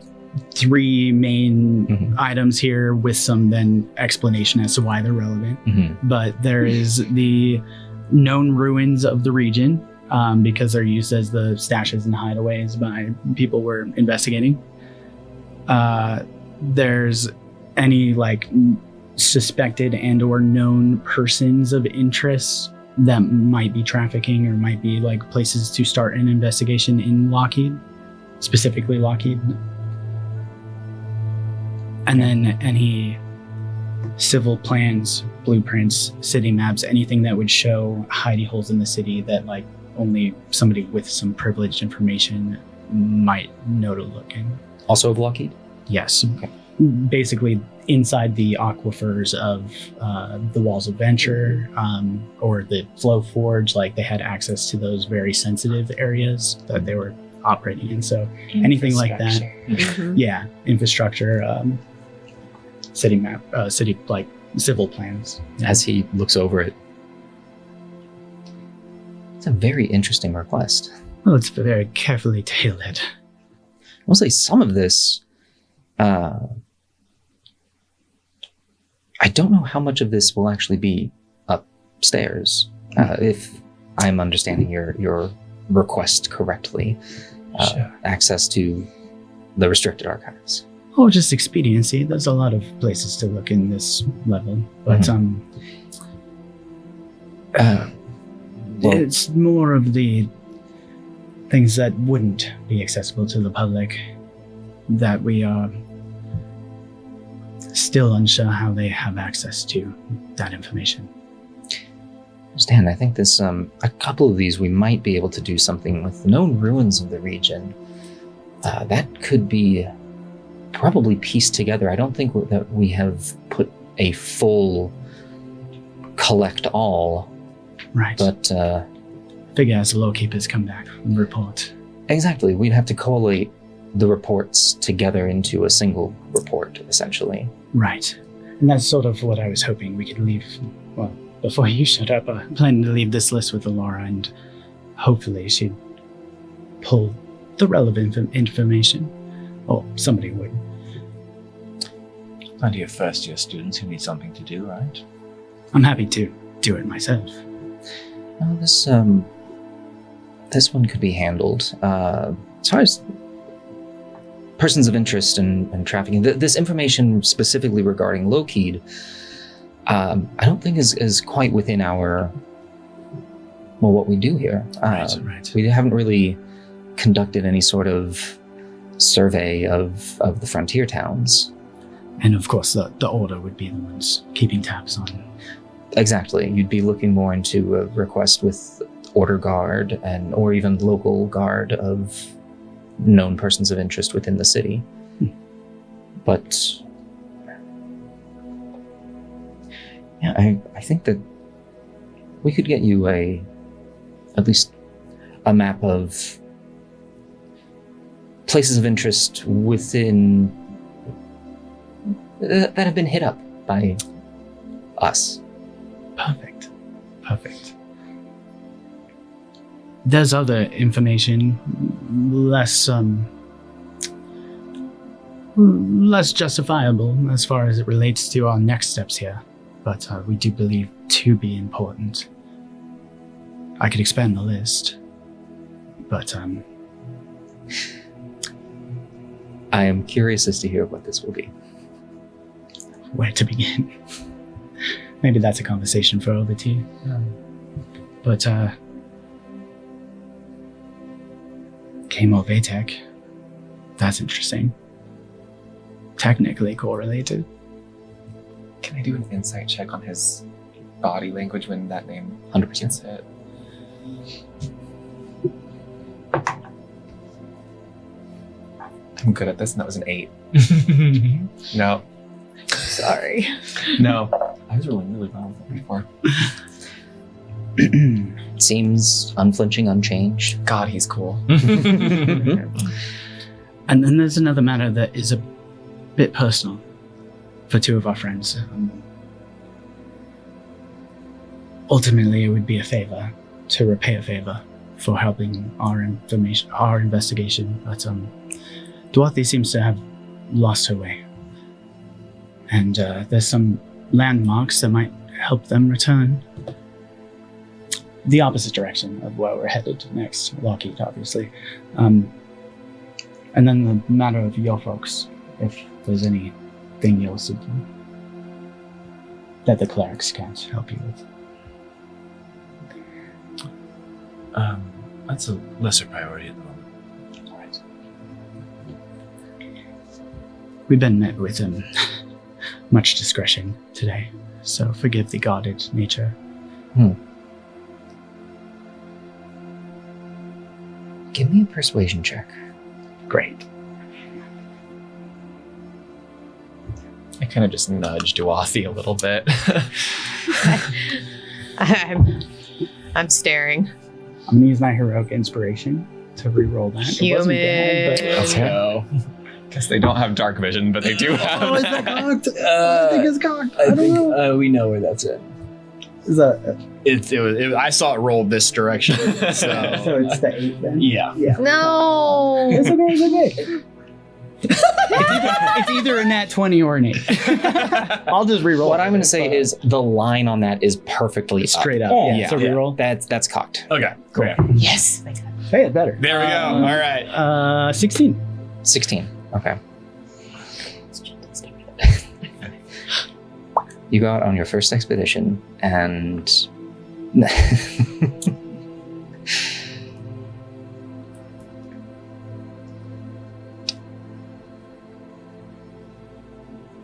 3 main items here with some then explanation as to why they're relevant. But there is the known ruins of the region, because they're used as the stashes and hideaways by people we're investigating. There's any like suspected and or known persons of interest that might be trafficking or might be like places to start an investigation in Lockheed, specifically Lockheed. And then any civil plans, blueprints, city maps, anything that would show hidey holes in the city that like only somebody with some privileged information might know to look in. Also of Lockheed? Yes. Okay. Basically inside the aquifers of the Walls of Venture, or the Flow Forge, like they had access to those very sensitive areas that they were operating in. So anything like that. Yeah, infrastructure, city map, city like civil plans. As he looks over it, it's a very interesting request. Well, it's very carefully tailored. I'll say some of this, I don't know how much of this will actually be upstairs, if I'm understanding your request correctly. Sure. Access to the restricted archives. Oh, just expediency. There's a lot of places to look in this level, but it's more of the things that wouldn't be accessible to the public that we are still unsure how they have access to that information. Understand. I think this a couple of these we might be able to do something with the known ruins of the region. That could be probably pieced together. I don't think that we have put a full collect all. Right. But figure as the lawkeepers come back and report. Exactly. We'd have to collate the reports together into a single report, essentially. Right. And that's sort of what I was hoping we could leave. Well, before you showed up, I planned to leave this list with Alora, and hopefully she'd pull the relevant information. Or somebody would. Plenty of first-year students who need something to do, right? I'm happy to do it myself. Well, this one could be handled. As far as persons of interest and trafficking, this information specifically regarding Lockheed, I don't think is quite within our, well, what we do here. Right. We haven't really conducted any sort of survey of the frontier towns. And of course, the Order would be the ones keeping tabs on. Exactly. You'd be looking more into a request with Order Guard or even local guard of known persons of interest within the city. But yeah, I think that we could get you at least a map of places of interest within that have been hit up by us. Perfect. There's other information, less justifiable as far as it relates to our next steps here, but we do believe to be important. I could expand the list, but I am curious as to hear what this will be. Where to begin? Maybe that's a conversation for over tea. But Chemo Vatek, that's interesting. Technically correlated. Can I do an insight check on his body language when that name 100%. gets hit? I'm good at this, and that was an 8. No. Sorry. No. I was rolling really well with it before. Seems unflinching, unchanged. God, he's cool. And then there's another matter that is a bit personal for two of our friends. Ultimately, it would be a favor to repay a favor for helping our investigation. But Dorothy seems to have lost her way, and there's some landmarks that might help them return the opposite direction of where we're headed next. Lockheed, obviously. And then the matter of your folks, if there's anything you'll see that the clerics can't help you with. That's a lesser priority at the moment. All right. We've been met with much discretion today, so forgive the guarded nature. Give me a persuasion check. Great. I kind of just nudged Duathi a little bit. I'm staring. I'm gonna use my heroic inspiration to re-roll that. It wasn't bad, but Let's go. Because they don't have dark vision, but they do have. Oh, is that cocked? I think it's cocked. I don't know. we know where that's at. Is that I saw it roll this direction. So so? It's the 8 then. yeah. No. It's okay. It's either a nat 20 or an 8. I'll just re-roll. What I'm going to say is the line on that is perfectly straight up. Oh, Yeah. So re-roll. That's cocked. Okay. Cool. Yeah. Yes. Hey, it's better. There we go. All right. 16. 16. Okay. You go out on your first expedition, and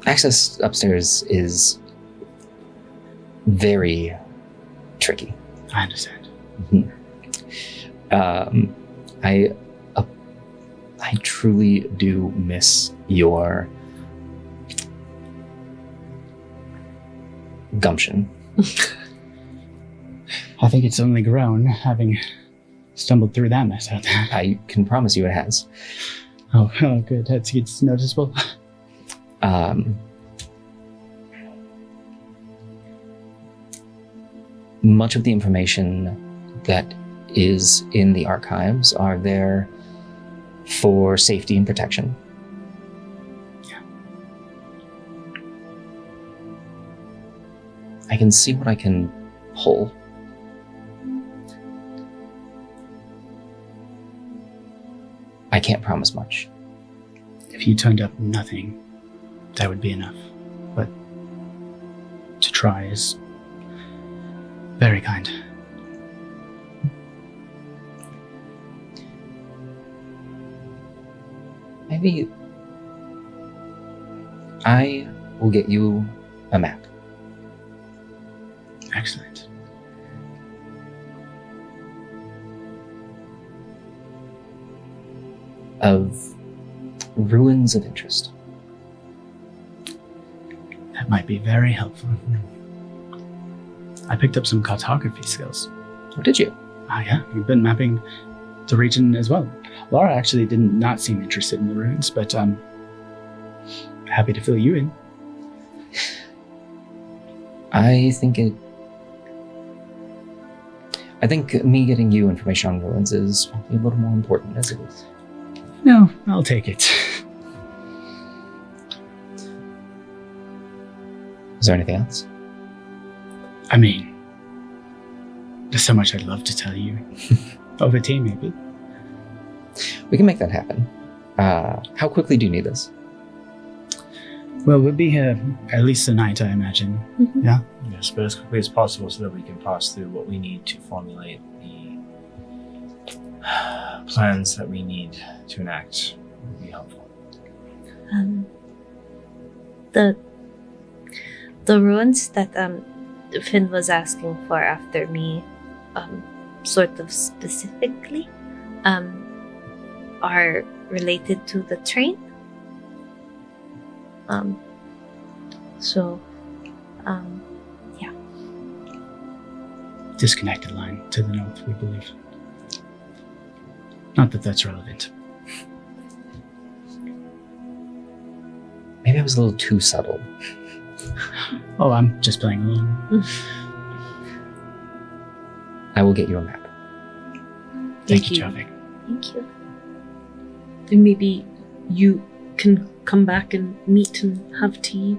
access upstairs is very tricky. I understand. I truly do miss your gumption. I think it's only grown, having stumbled through that mess out there. I can promise you it has. Oh, good. It's noticeable. Much of the information that is in the archives are there for safety and protection. Yeah. I can see what I can pull. I can't promise much. If you turned up nothing, that would be enough. But to try is very kind. Maybe I will get you a map. Excellent. Of ruins of interest. That might be very helpful. I picked up some cartography skills. Oh, did you? Yeah, we've been mapping the region as well. Laura actually did not seem interested in the ruins, but happy to fill you in. I think me getting you information on ruins is probably a little more important as it is. No, I'll take it. Is there anything else? I mean, there's so much I'd love to tell you. Over tea, maybe. We can make that happen. How quickly do you need this? Well, we'll be here at least the night, I imagine. Mm-hmm. Yeah? Yes, but as quickly as possible so that we can pass through what we need to formulate the plans that we need to enact would be helpful. The ruins that Finn was asking for after me, sort of specifically, are related to the train. So, yeah. Disconnected line to the north, we believe. Not that that's relevant. Maybe I was a little too subtle. Oh, I'm just playing along. I will get you a map. Thank you, Javik. Thank you. And maybe you can come back and meet and have tea.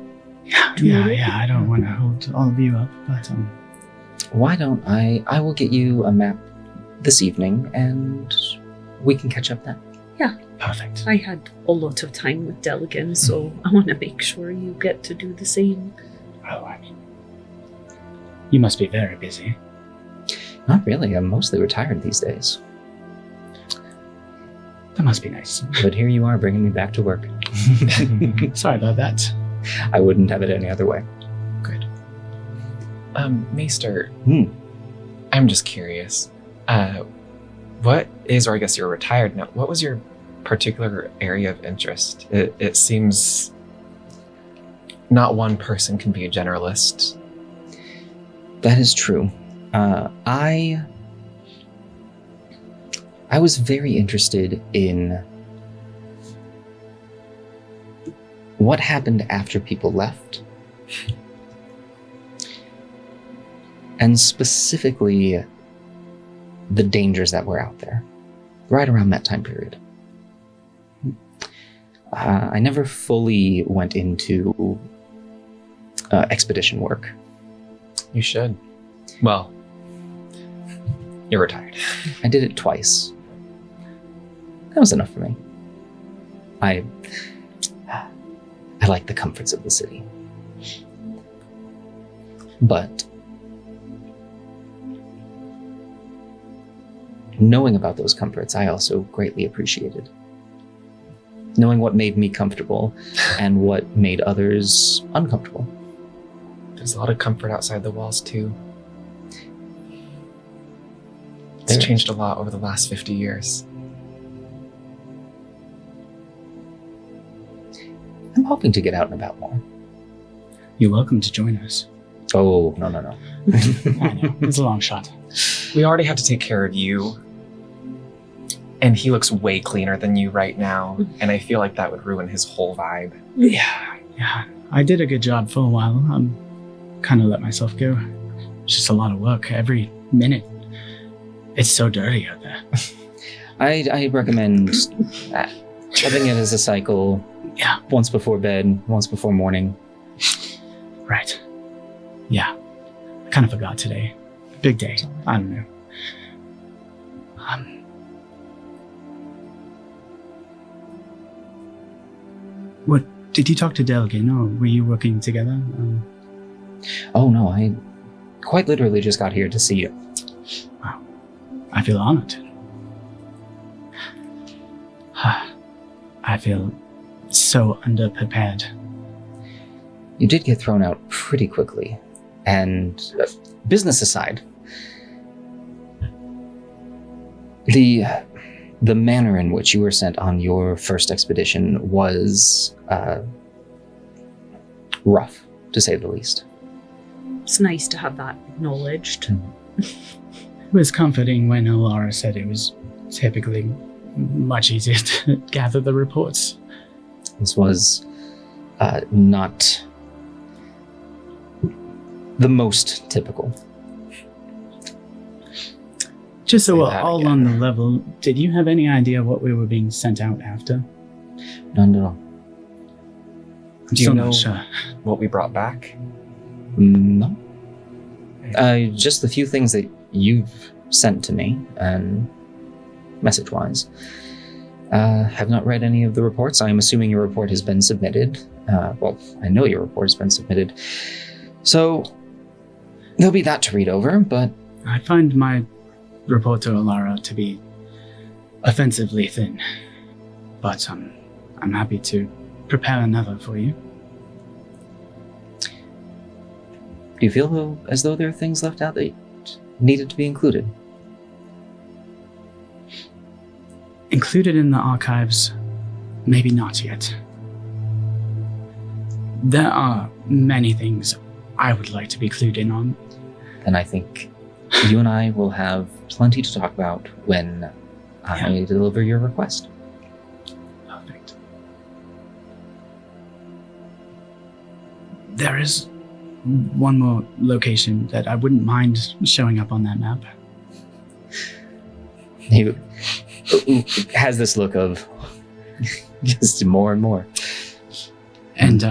Yeah, I don't want to hold all of you up, but Why don't I will get you a map this evening and we can catch up then. perfect. I had a lot of time with Deligan, so I want to make sure you get to do the same. Oh, I mean, you must be very busy. Not really. I'm mostly retired these days. That must be nice. But here you are bringing me back to work. Sorry about that. I wouldn't have it any other way. Good. Maester, Hmm. I'm just curious. What is, or I guess you're retired now, what was your particular area of interest? It seems not one person can be a generalist. That is true. I was very interested in what happened after people left. And specifically, the dangers that were out there, right around that time period. I never fully went into expedition work. You should. Well, you're retired. I did it twice. That was enough for me. I like the comforts of the city. But knowing about those comforts, I also greatly appreciated. Knowing what made me comfortable and what made others uncomfortable. There's a lot of comfort outside the walls, too. It's There changed a lot over the last 50 years. I'm hoping to get out and about more. You're welcome to join us. Oh, no. I know, it's a long shot. We already have to take care of you. And he looks way cleaner than you right now. And I feel like that would ruin his whole vibe. Yeah. I did a good job for a while. I'm kind of let myself go. It's just a lot of work every minute. It's so dirty out there. I recommend having it as a cycle. Yeah. Once before bed, once before morning. Right. Yeah. I kind of forgot today. Big day. I don't know. What, did you talk to Delgin, or were you working together? Oh no, I quite literally just got here to see you. Wow. I feel honored. I feel so underprepared. You did get thrown out pretty quickly. And business aside, the manner in which you were sent on your first expedition was rough, to say the least. It's nice to have that acknowledged. It was comforting when Alara said it was typically much easier to gather the reports. This was not the most typical. Just so Say we're that all again. on the level, did you have any idea what we were being sent out after? None at all. I'm Do you still know not sure. what we brought back? No. Just the few things that you've sent to me, and message-wise. Have not read any of the reports. I'm assuming your report has been submitted. Well, I know your report has been submitted. So, there'll be that to read over, but I find my report to Alara to be offensively thin, but I'm happy to prepare another for you. do you feel as though there are things left out that needed to be included? Included in the archives maybe not yet. There are many things I would like to be clued in on. Then I think you and I will have plenty to talk about when I deliver your request. Perfect. There is one more location that I wouldn't mind showing up on that map. He has this look of just more and more. And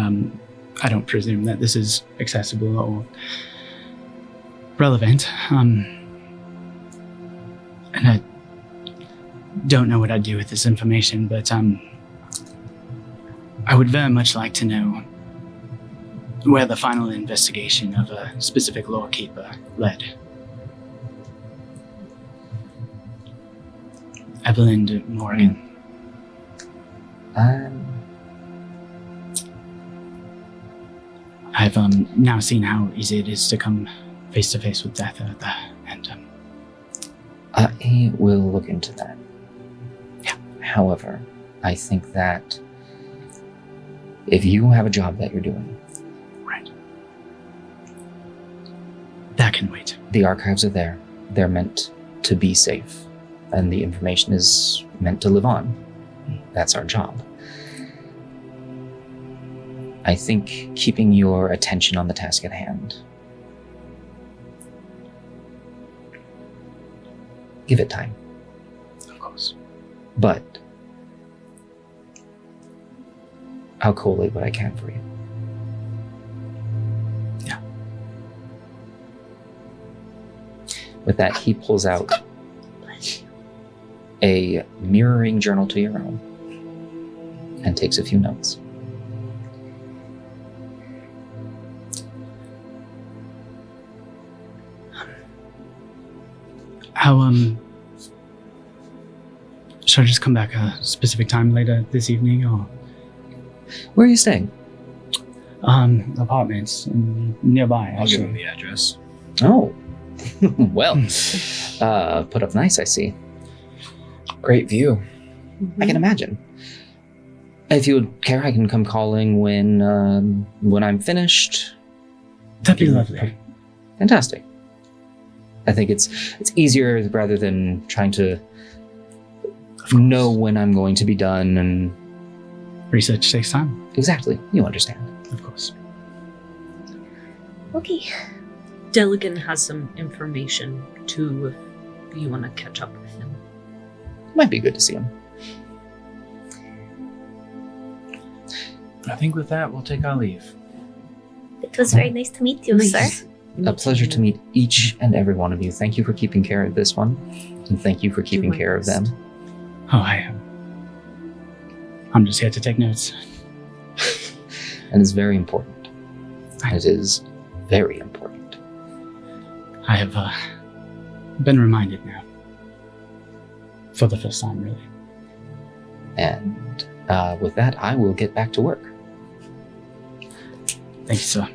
I don't presume that this is accessible or relevant. And I don't know what I'd do with this information, but I would very much like to know where the final investigation of a specific lawkeeper led. Evelyn de Morgan. I've now seen how easy it is to come face to face with death and I will look into that. Yeah. However, I think that if you have a job that you're doing, right, that can wait. The archives are there. They're meant to be safe, and the information is meant to live on. That's our job. I think keeping your attention on the task at hand. Give it time. Of course. But I'll collate what I can for you. Yeah. With that, he pulls out a mirroring journal to your own and takes a few notes. How, should I just come back a specific time later this evening, or? Where are you staying? Apartments nearby, I'll give actually. him the address. Oh, well, put up nice, I see. Great view. I can imagine. If you would care, I can come calling when I'm finished. That'd be lovely. Fantastic. I think it's easier rather than trying to know when I'm going to be done and Research takes time. exactly. You understand. Of course. Okay. Deligan has some information too if you want to catch up with him. Might be good to see him. I think with that, we'll take our leave. It was very nice to meet you, sir. A pleasure to meet each and every one of you. Thank you for keeping care of this one, and thank you for keeping care of them. Oh, I'm just here to take notes. And it's very important. It is very important. I have been reminded now. For the first time, really. And with that, I will get back to work. Thank you, sir.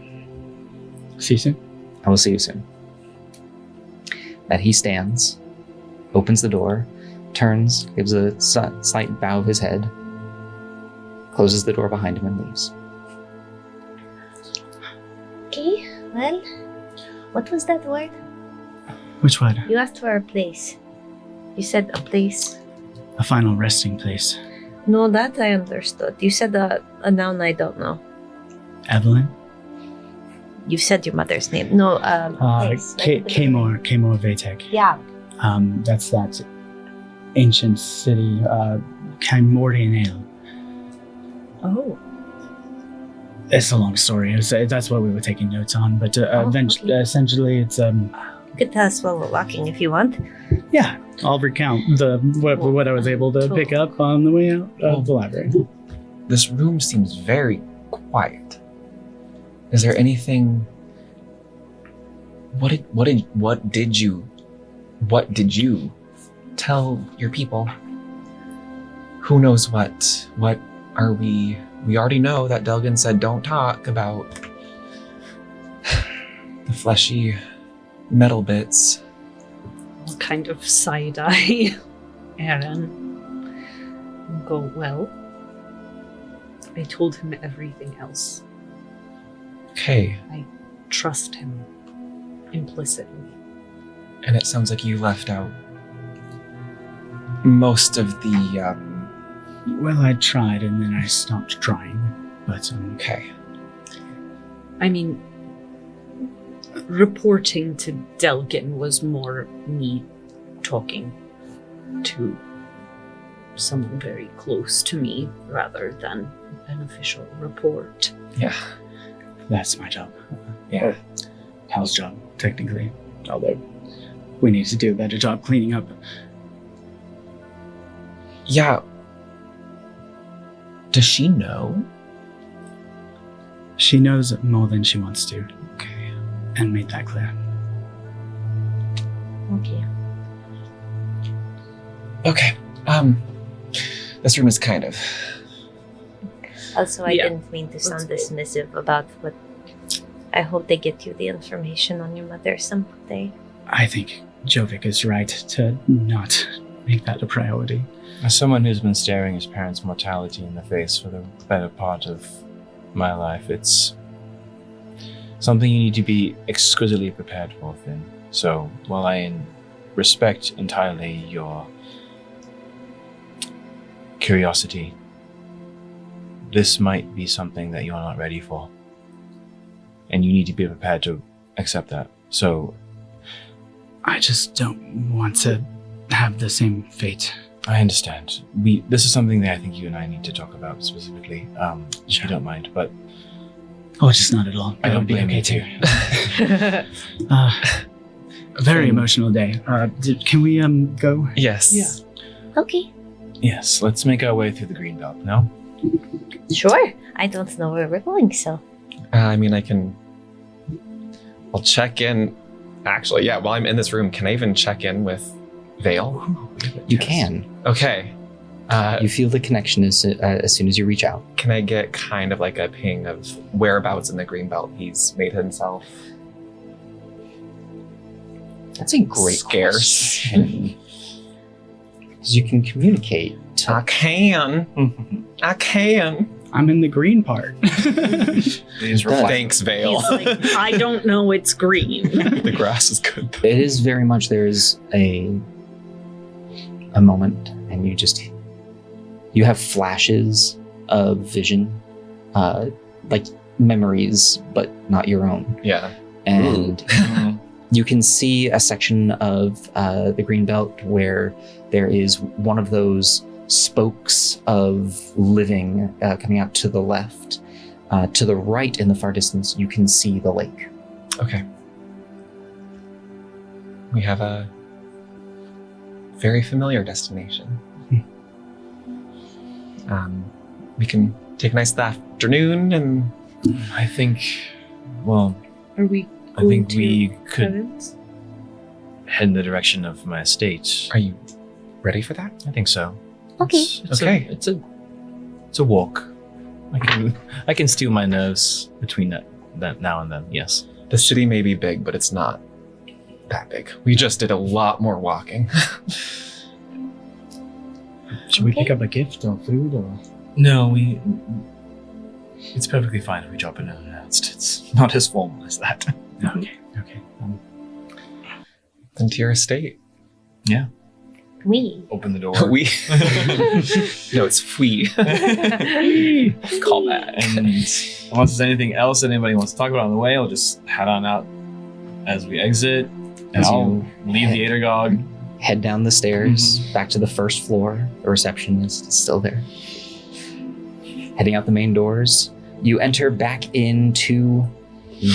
See you soon. I will see you soon. That he stands, opens the door, turns, gives a slight bow of his head, closes the door behind him and leaves. Okay, well, what was that word? Which one? You asked for a place. You said a place. A final resting place. No, that I understood. You said a noun I don't know. Evelyn? You said your mother's name. No, place. Kamor Vatek. Yeah. That's that ancient city, Kaimordian Ale. Oh. It's a long story. That's what we were taking notes on, but okay. Essentially it's You could tell us while we're walking if you want. yeah. I'll recount what I was able to pick up on the way out of the library. This room seems very quiet. Is there anything? What did you tell your people? Who knows what? What are we? We already know that Delgan said don't talk about the fleshy metal bits. Kind of side eye Aeren. Go, well, I told him everything else. Okay. I trust him implicitly. And it sounds like you left out most of the. Well, I tried and then I stopped trying. But Okay. I mean, reporting to Delgin was more me talking to someone very close to me rather than an official report. Yeah. that's my job. Yeah. Hal's job, technically. Although we need to do a better job cleaning up. Yeah. Does she know? She knows more than she wants to, Okay. and made that clear. Okay. Okay. This room is kind of. Also, I Yeah. didn't mean to sound Let's go. dismissive about what. I hope they get you the information on your mother someday. I think Jovic is right to not make that a priority. As someone who's been staring his parents' mortality in the face for the better part of my life, it's something you need to be exquisitely prepared for, Finn. So, while I respect entirely your curiosity, this might be something that you're not ready for. And you need to be prepared to accept that. So, I just don't want to have the same fate. I understand. This is something that I think you and I need to talk about specifically, if you don't mind. But Oh, just not at all. I don't That would be blame okay you. too. A very emotional day. Can we go? Yes. Yeah. Okay. Yes, let's make our way through the green belt now. Sure. I don't know where we're going, so. I mean, I'll check in. Actually, yeah, while I'm in this room, can I even check in with Vale? You can. Okay. You feel the connection as soon as you reach out. Can I get kind of like a ping of whereabouts in the greenbelt he's made himself? That's a great Scarce. question. 'Cause you can communicate. I can. I can. I'm in the green part. These That- Thanks, Vale. He's like, I don't know it's green. The grass is good. It is very much. There is a moment, and you have flashes of vision, like memories, but not your own. Yeah. And you can see a section of the green belt where there is one of those spokes of living coming out to the left. To the right, in the far distance, you can see the lake. Okay. We have a very familiar destination. We can take a nice afternoon and. I think, well, Are we I think going we to could heavens? head in the direction of my estate. Are you ready for that? I think so. Okay. It's Okay. It's a walk. I can steal my nerves between that now and then. Yes. The city may be big, but it's not that big. We just did a lot more walking. Should we Okay. pick up a gift or food or? No, it's perfectly fine if we drop in unannounced. It's not as formal as that. Okay. Into your estate. We. Open the door. We. No, it's we. Call that. And unless there's anything else that anybody wants to talk about on the way, I'll just head on out as we exit. And As I'll you leave the Aetergogue. Head down the stairs, back to the first floor. The receptionist is still there. Heading out the main doors, you enter back into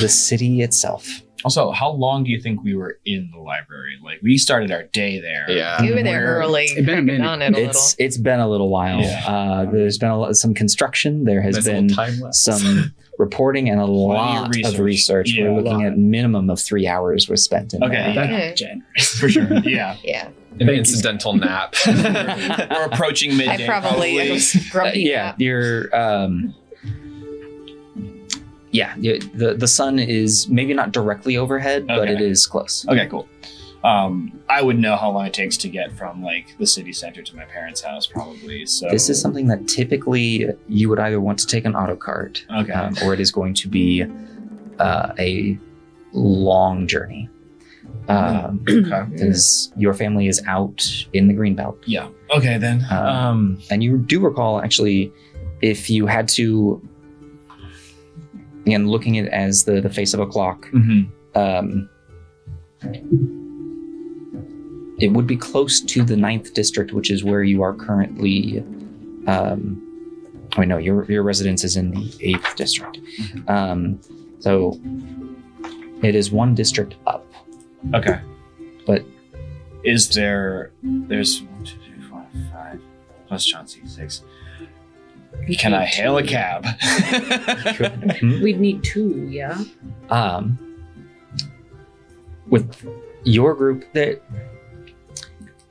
the city itself. Also, how long do you think we were in the library? Like, we started our day there. Yeah. You were there Where- early. It's been a minute. On it a It's been a little while. Yeah. There's been some construction. There has There's a been little time lapse. some reporting and a lot of research. research. Yeah, We're a looking lot. at minimum of 3 hours was spent in Okay. there. That's Okay. generous. For sure. Yeah. Yeah. An incidental nap. We're approaching I midday. probably was grumpy. Yeah, you're. The sun is maybe not directly overhead, but Okay. it is close. Okay, cool. I would know how long it takes to get from like the city center to my parents' house, probably. So This is something that typically you would either want to take an auto cart, Okay. or it is going to be a long journey. Okay. Because your family is out in the Greenbelt. Yeah. Okay then. And you do recall, actually, if you had to, again, looking at it as the face of a clock, it would be close to the 9th district, which is where you are currently. Your residence is in the 8th district. So it is one district up. Okay. But is there's 1, 2, 3, 4, 5 plus Chauncey 6. Can I hail a cab? We'd need 2, yeah? With your group,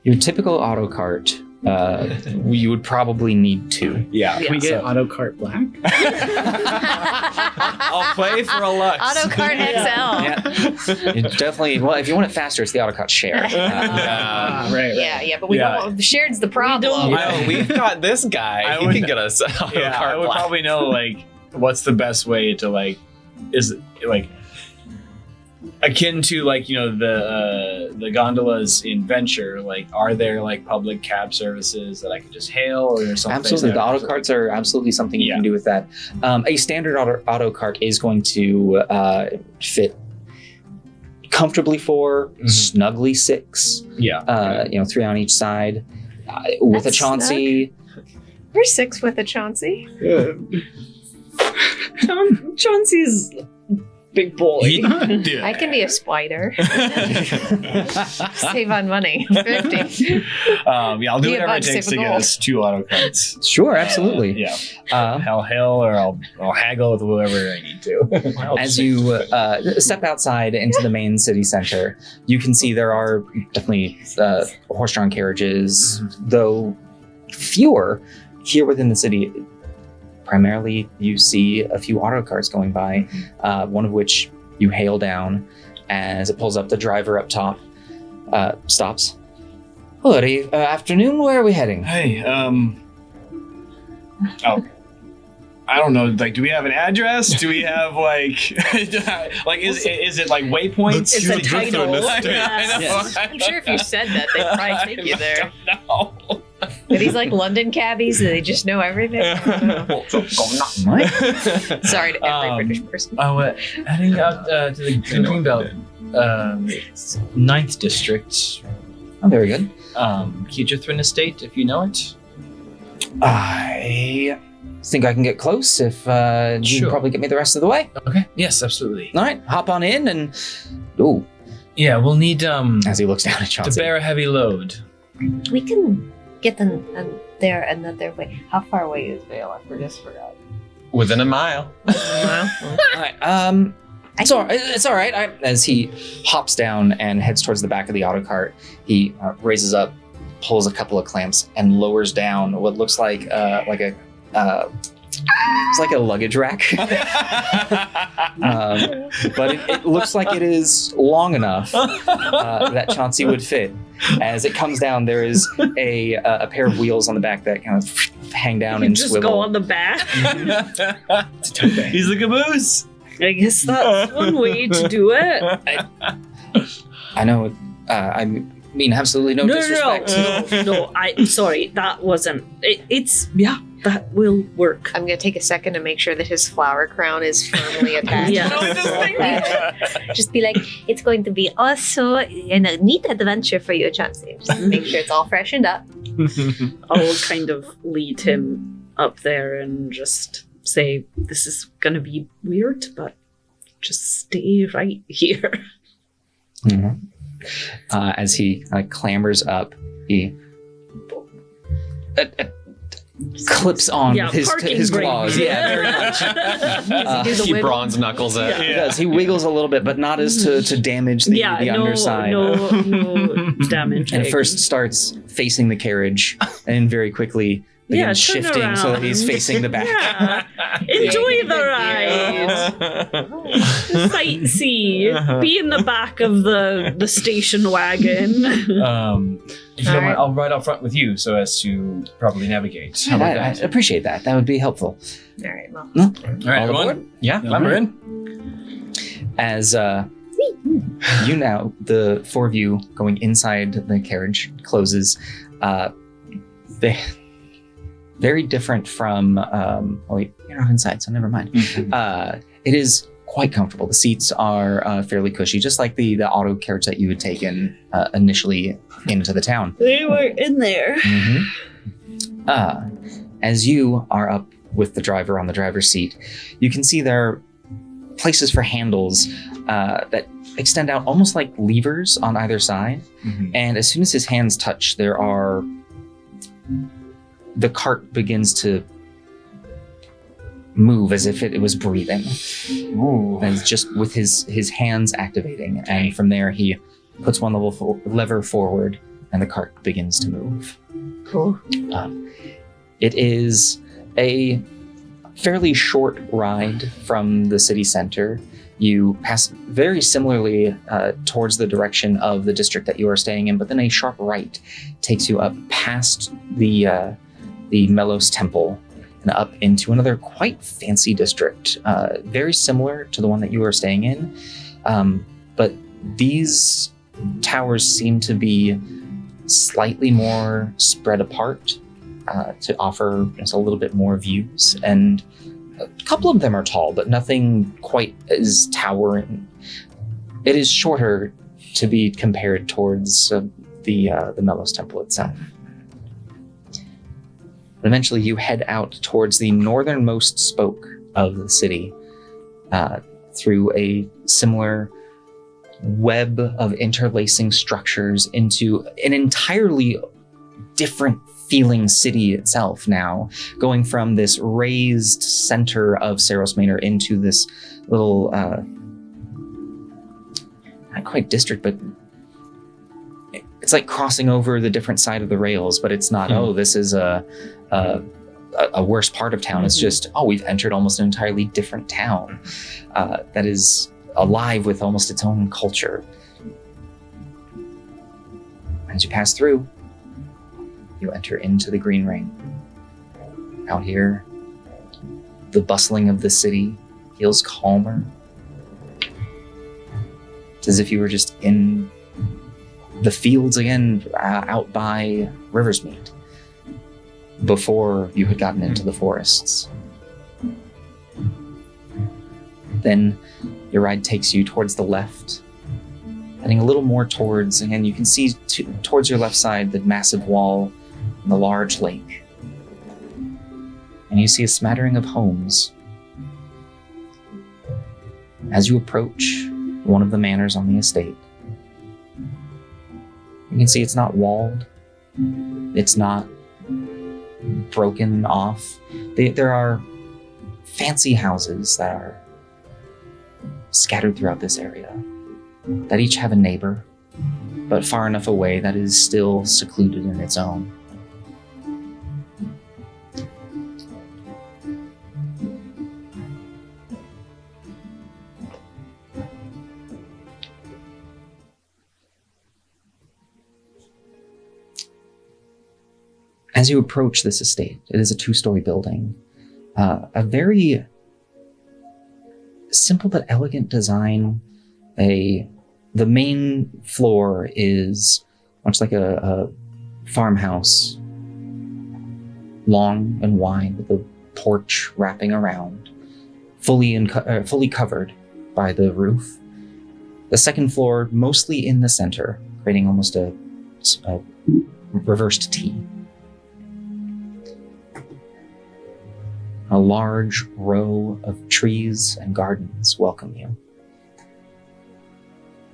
your typical auto cart, you would probably need 2. Yeah. Can we get auto cart black? I'll play for a Lux. Autocart XL. Yeah, it's definitely. Well, if you want it faster, it's the auto cart share. Right. Yeah, but we don't. Shared's the problem. No, we've got this guy. He can get us out Yeah, of I cart would black. probably know like what's the best way to like. Is it like akin to like the gondolas in Venture? Like, are there like public cab services that I could just hail, or there's something? Absolutely, the auto carts are absolutely something you Yeah. can do with that. A standard auto cart is going to fit comfortably 4, snugly 6. Yeah. 3 on each side. With That's a Chauncey. We're 6 with a Chauncey. Chauncey's big boy. I can be a spider. Save on money. 50. I'll do Be whatever about it to takes save to a get goal. us 2 auto carts. Sure, absolutely. Yeah. Uh, I'll hail or I'll haggle with whoever I need to. As you step outside into the main city center, you can see there are definitely horse-drawn carriages, though fewer here within the city. Primarily, you see a few auto cars going by, one of which you hail down. As it pulls up, the driver up top stops. Good afternoon, where are we heading? Hey, I don't know. Like, do we have an address? Do we have like, is it like waypoints? It's a title. I Yeah. know. I'm sure if you said that, they'd probably take you there. No. Are these like London cabbies? Do they just know everything? Sorry to every British person. Heading out to the Greenbelt, 9th district, Oh, very good. Keejathrin Estate, if you know it. I think I can get close if you can Sure. probably get me the rest of the way. Okay. Yes, absolutely. All right, hop on in and... Ooh, Yeah, we'll need as he looks down at to Chauncey. bear a heavy load. We can get them there another way. How far away is Vale? I just forgot. Within a mile. All right, it's all right. As he hops down and heads towards the back of the auto cart, he raises up, pulls a couple of clamps, and lowers down what looks like a it's like a luggage rack. But it looks like it is long enough that Chauncey would fit. As it comes down, there is a pair of wheels on the back that kind of hang down You and just swivel. go on the back. He's the caboose. I guess that's one way to do it. I know. I mean, absolutely no disrespect. No. I'm sorry. That wasn't. That will work. I'm going to take a second to make sure that his flower crown is firmly attached. Yeah. Just be like, it's going to be also a neat adventure for you, Chauncey. Just make sure it's all freshened up. I'll kind of lead him up there and just say, this is going to be weird, but just stay right here. Mhm. As he clambers up, he clips on his parking claws. brake. Yeah, very much. Do the He wiggle. bronze knuckles it. He does. He wiggles a little bit, but not as to damage the underside. No damage. And first starts facing the carriage, and very quickly begins turn shifting so that he's around. facing the back. Yeah. Enjoy the ride. Sightsee. Be in the back of the station wagon. If you don't Alright. mind, I'll ride out front with you so as to properly navigate. How about I that? appreciate that. That would be helpful. All right, well. All right, All everyone. aboard? Yeah. Climber in. As you now, the four of you going inside the carriage closes, they very different from. Wait, you're not inside, so never mind. It is quite comfortable. The seats are fairly cushy, just like the auto carriage that you had taken initially into the town. They were in there. As you are up with the driver on the driver's seat, you can see there are places for handles that extend out almost like levers on either side. And as soon as his hands touch, the cart begins to move as if it was breathing. Ooh. And it's just with his hands activating. And from there, he puts one lever forward and the cart begins to move. Cool. It is a fairly short ride from the city center. You pass very similarly towards the direction of the district that you are staying in, but then a sharp right takes you up past the Melos Temple and up into another quite fancy district, very similar to the one that you are staying in. But these towers seem to be slightly more spread apart to offer just a little bit more views. And a couple of them are tall, but nothing quite as towering. It is shorter to be compared towards the Melos Temple itself. But eventually you head out towards the northernmost spoke of the city through a similar web of interlacing structures into an entirely different feeling city itself now, going from this raised center of Saros Manor into this little, not quite district, but it's like crossing over the different side of the rails, but it's not, this is a worse part of town. It's just, we've entered almost an entirely different town that is alive with almost its own culture. As you pass through, you enter into the Green Ring. Out here, the bustling of the city feels calmer. It's as if you were just in the fields again, out by Riversmeet, before you had gotten into the forests. Then your ride takes you towards the left, heading a little more towards, again, you can see towards your left side the massive wall and the large lake. And you see a smattering of homes. As you approach one of the manors on the estate, you can see it's not walled. It's not broken off. There are fancy houses that are scattered throughout this area that each have a neighbor, but far enough away that is still secluded in its own. As you approach this estate, it is a 2-story building. A very simple but elegant design. The main floor is much like a farmhouse, long and wide, with a porch wrapping around, fully covered by the roof. The second floor, mostly in the center, creating almost a reversed T. A large row of trees and gardens welcome you.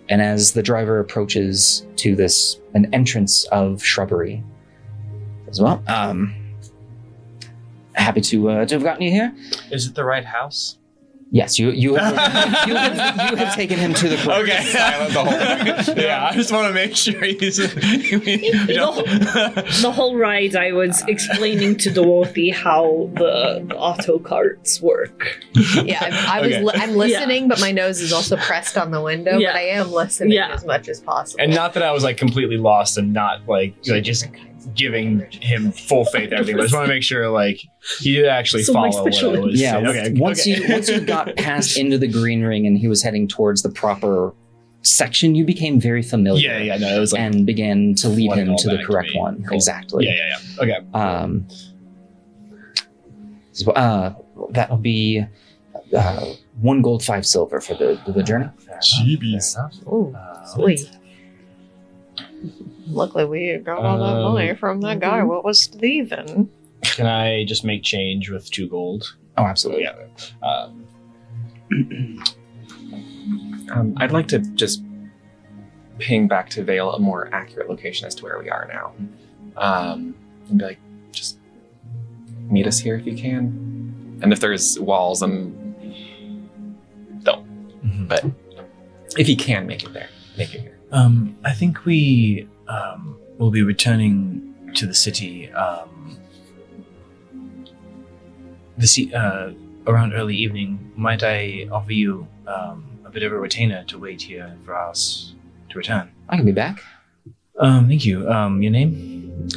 And as the driver approaches to an entrance of shrubbery, as well, happy to have gotten you here. Is it the right house? Yes, you have taken him to the correct. Okay. Silent the whole time. Yeah, I just want to make sure he's. The whole ride, I was explaining to Dorothy how the auto carts work. Yeah, I'm listening, but my nose is also pressed on the window. Yeah. But I am listening Yeah. as much as possible. And not that I was like completely lost and not like just giving him full faith and everything. But I just want to make sure like he did actually So my follow what I special- was Yeah. saying. Okay. Once okay. you got past into the green ring and he was heading towards the proper section, you became very familiar. Yeah. No, it was like and began to lead flooding him all to the back to correct me. one. Cool. Exactly. Yeah. Okay. That'll be 1 gold, 5 silver for the journey. Jeebies. Ooh, sweet. Luckily, we got all that money from that guy. What was Steven? Can I just make change with 2 gold? Oh, absolutely. Yeah. I'd like to just ping back to Vale a more accurate location as to where we are now. And be like, just meet us here if you can. And if there's walls, don't. Mhm. But if you can make it there, make it here. I think we will be returning to the city around early evening. Might I offer you a bit of a retainer to wait here for us to return? I can be back. Thank you. Your name?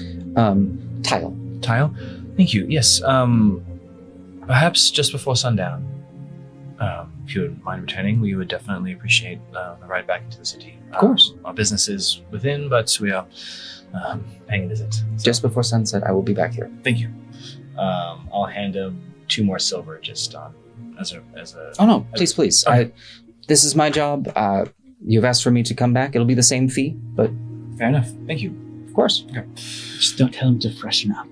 Tile. Tile? Thank you. Yes. Perhaps just before sundown. If you wouldn't mind returning, we would definitely appreciate the ride back into the city. Of course. Our business is within, but we are paying a visit. So, Just before sunset, I will be back here. thank you. I'll hand him 2 more silver just as a. Oh no, please. This is my job. You've asked for me to come back. It'll be the same fee, but Fair enough. Thank you. of course. Just don't tell him to freshen up.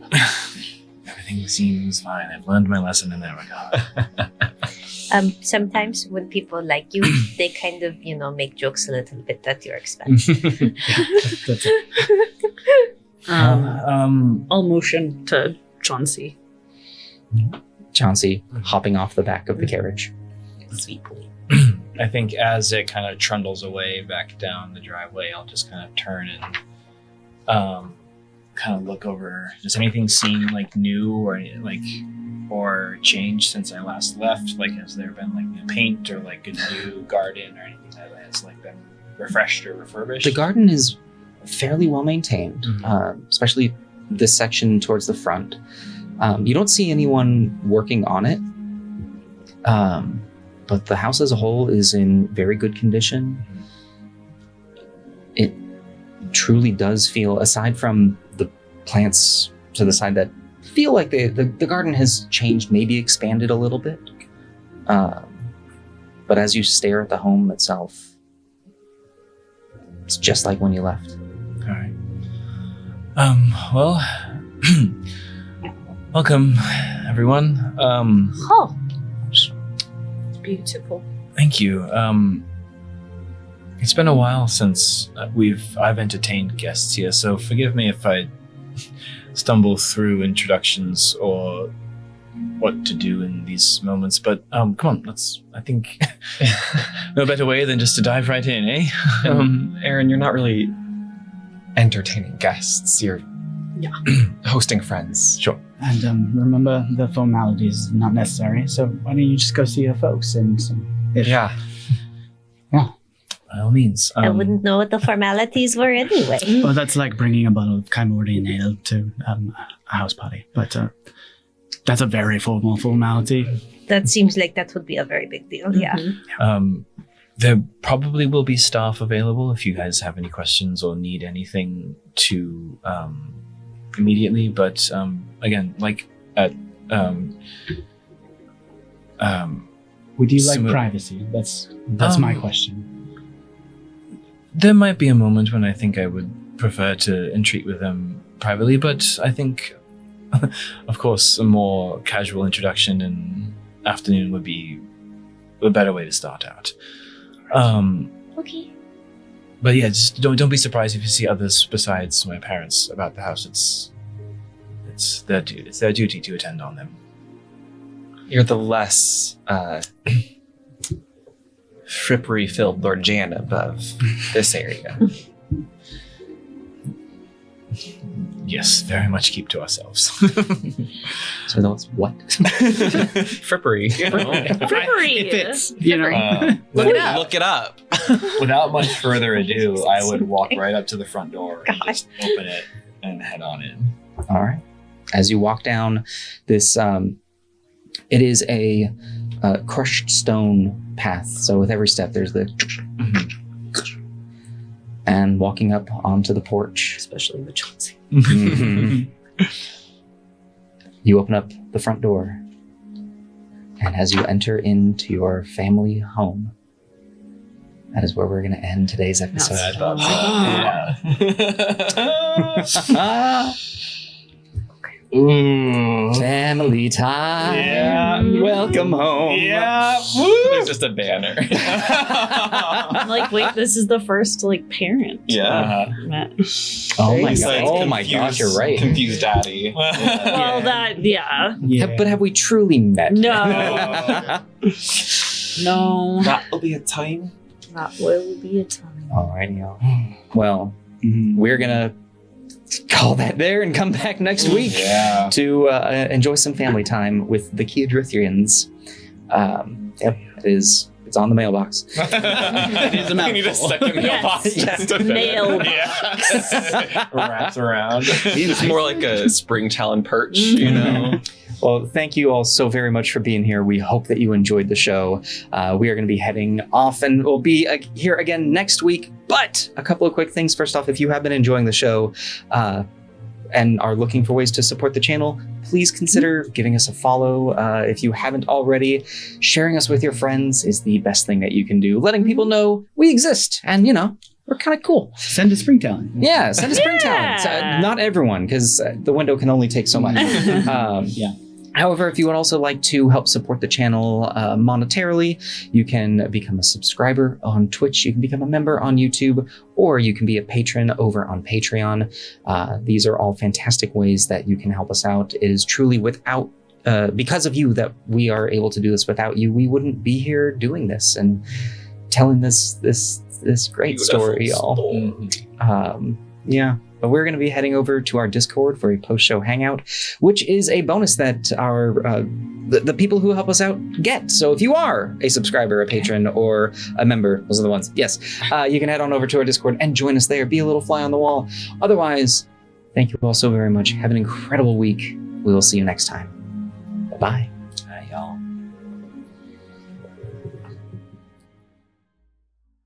Everything seems fine. I've learned my lesson in that regard. Sometimes when people like you, they kind of, make jokes a little bit at your expense. That's it. I'll motion to Chauncey. Chauncey hopping off the back of the carriage. Sweet boy. I think as it kind of trundles away back down the driveway, I'll just kind of turn and kind of look over. Does anything seem like new or changed since I last left? Like, has there been like new paint or like a new garden or anything that has like been refreshed or refurbished? The garden is fairly well maintained, Mhm. especially this section towards the front. You don't see anyone working on it, but the house as a whole is in very good condition. It truly does feel, aside from the plants to the side that feel like the garden has changed, maybe expanded a little bit. But as you stare at the home itself, it's just like when you left. All right. Well, welcome, everyone. Oh, it's beautiful. Thank you. It's been a while since I've entertained guests here, so forgive me if I stumble through introductions or what to do in these moments. But come on, I think no better way than just to dive right in, eh? Aeren, you're not really entertaining guests. You're hosting friends. Sure. And remember, the formalities are not necessary. So why don't you just go see your folks and Yeah. By all means. I wouldn't know what the formalities were anyway. Well, that's like bringing a bottle of Primordial Ale to a house party. But that's a very formal formality. That seems like that would be a very big deal, yeah. There probably will be staff available if you guys have any questions or need anything to immediately. But again, like at Would you like Similar- privacy? That's my question. there might be a moment when I think I would prefer to entreat with them privately, but I think, of course, a more casual introduction in afternoon would be a better way to start out. Okay. But yeah, just don't be surprised if you see others besides my parents about the house. It's their duty to attend on them. You're the less frippery-filled Lord Janab of this area. Yes, very much keep to ourselves. So that's what? Frippery. You know. Frippery. It fits, you know. Look it up. Without much further ado, I would walk right up to the front door, and just open it, and head on in. All right. As you walk down this, it is a crushed stone path. So with every step, there's the... And walking up onto the porch. Especially with Chauncey. You open up the front door. And as you enter into your family home, that is where we're going to end today's episode. I thought so. Yeah. Ooh. Family time. Yeah. Welcome home. Yeah. There's just a banner. I'm like, wait, this is the first like parent. Yeah. Met. Oh my He's god. like Oh my gosh, you're right. Confused daddy. Well, that yeah. But have we truly met? No. No. That will be a time. That will be a time. Alrighty, y'all. Well, we're gonna call that there and come back next week to enjoy some family time with the Keodrithrians. Yep, it's on the mailbox. It is a We need a mouthful. second mailbox. Yes. just to fit it. Mailbox. Wraps around. It's more like a spring talon perch, you know? Well, thank you all so very much for being here. We hope that you enjoyed the show. We are going to be heading off and we'll be here again next week. But a couple of quick things. First off, if you have been enjoying the show and are looking for ways to support the channel, please consider giving us a follow. If you haven't already, sharing us with your friends is the best thing that you can do. Letting people know we exist and, you know, we're kind of cool. Send a spring talent. Yeah, send us spring talent. Not everyone, because the window can only take so much. Yeah. However, if you would also like to help support the channel monetarily, you can become a subscriber on Twitch, you can become a member on YouTube, or you can be a patron over on Patreon. These are all fantastic ways that you can help us out. It is truly because of you that we are able to do this. Without you, we wouldn't be here doing this and telling this great story, y'all. Yeah. But we're going to be heading over to our Discord for a post-show hangout, which is a bonus that our the people who help us out get. So if you are a subscriber, a patron, or a member, those are the ones. Yes, you can head on over to our Discord and join us there. Be a little fly on the wall. Otherwise, thank you all so very much. Have an incredible week. We will see you next time. Bye-bye. Hi, y'all.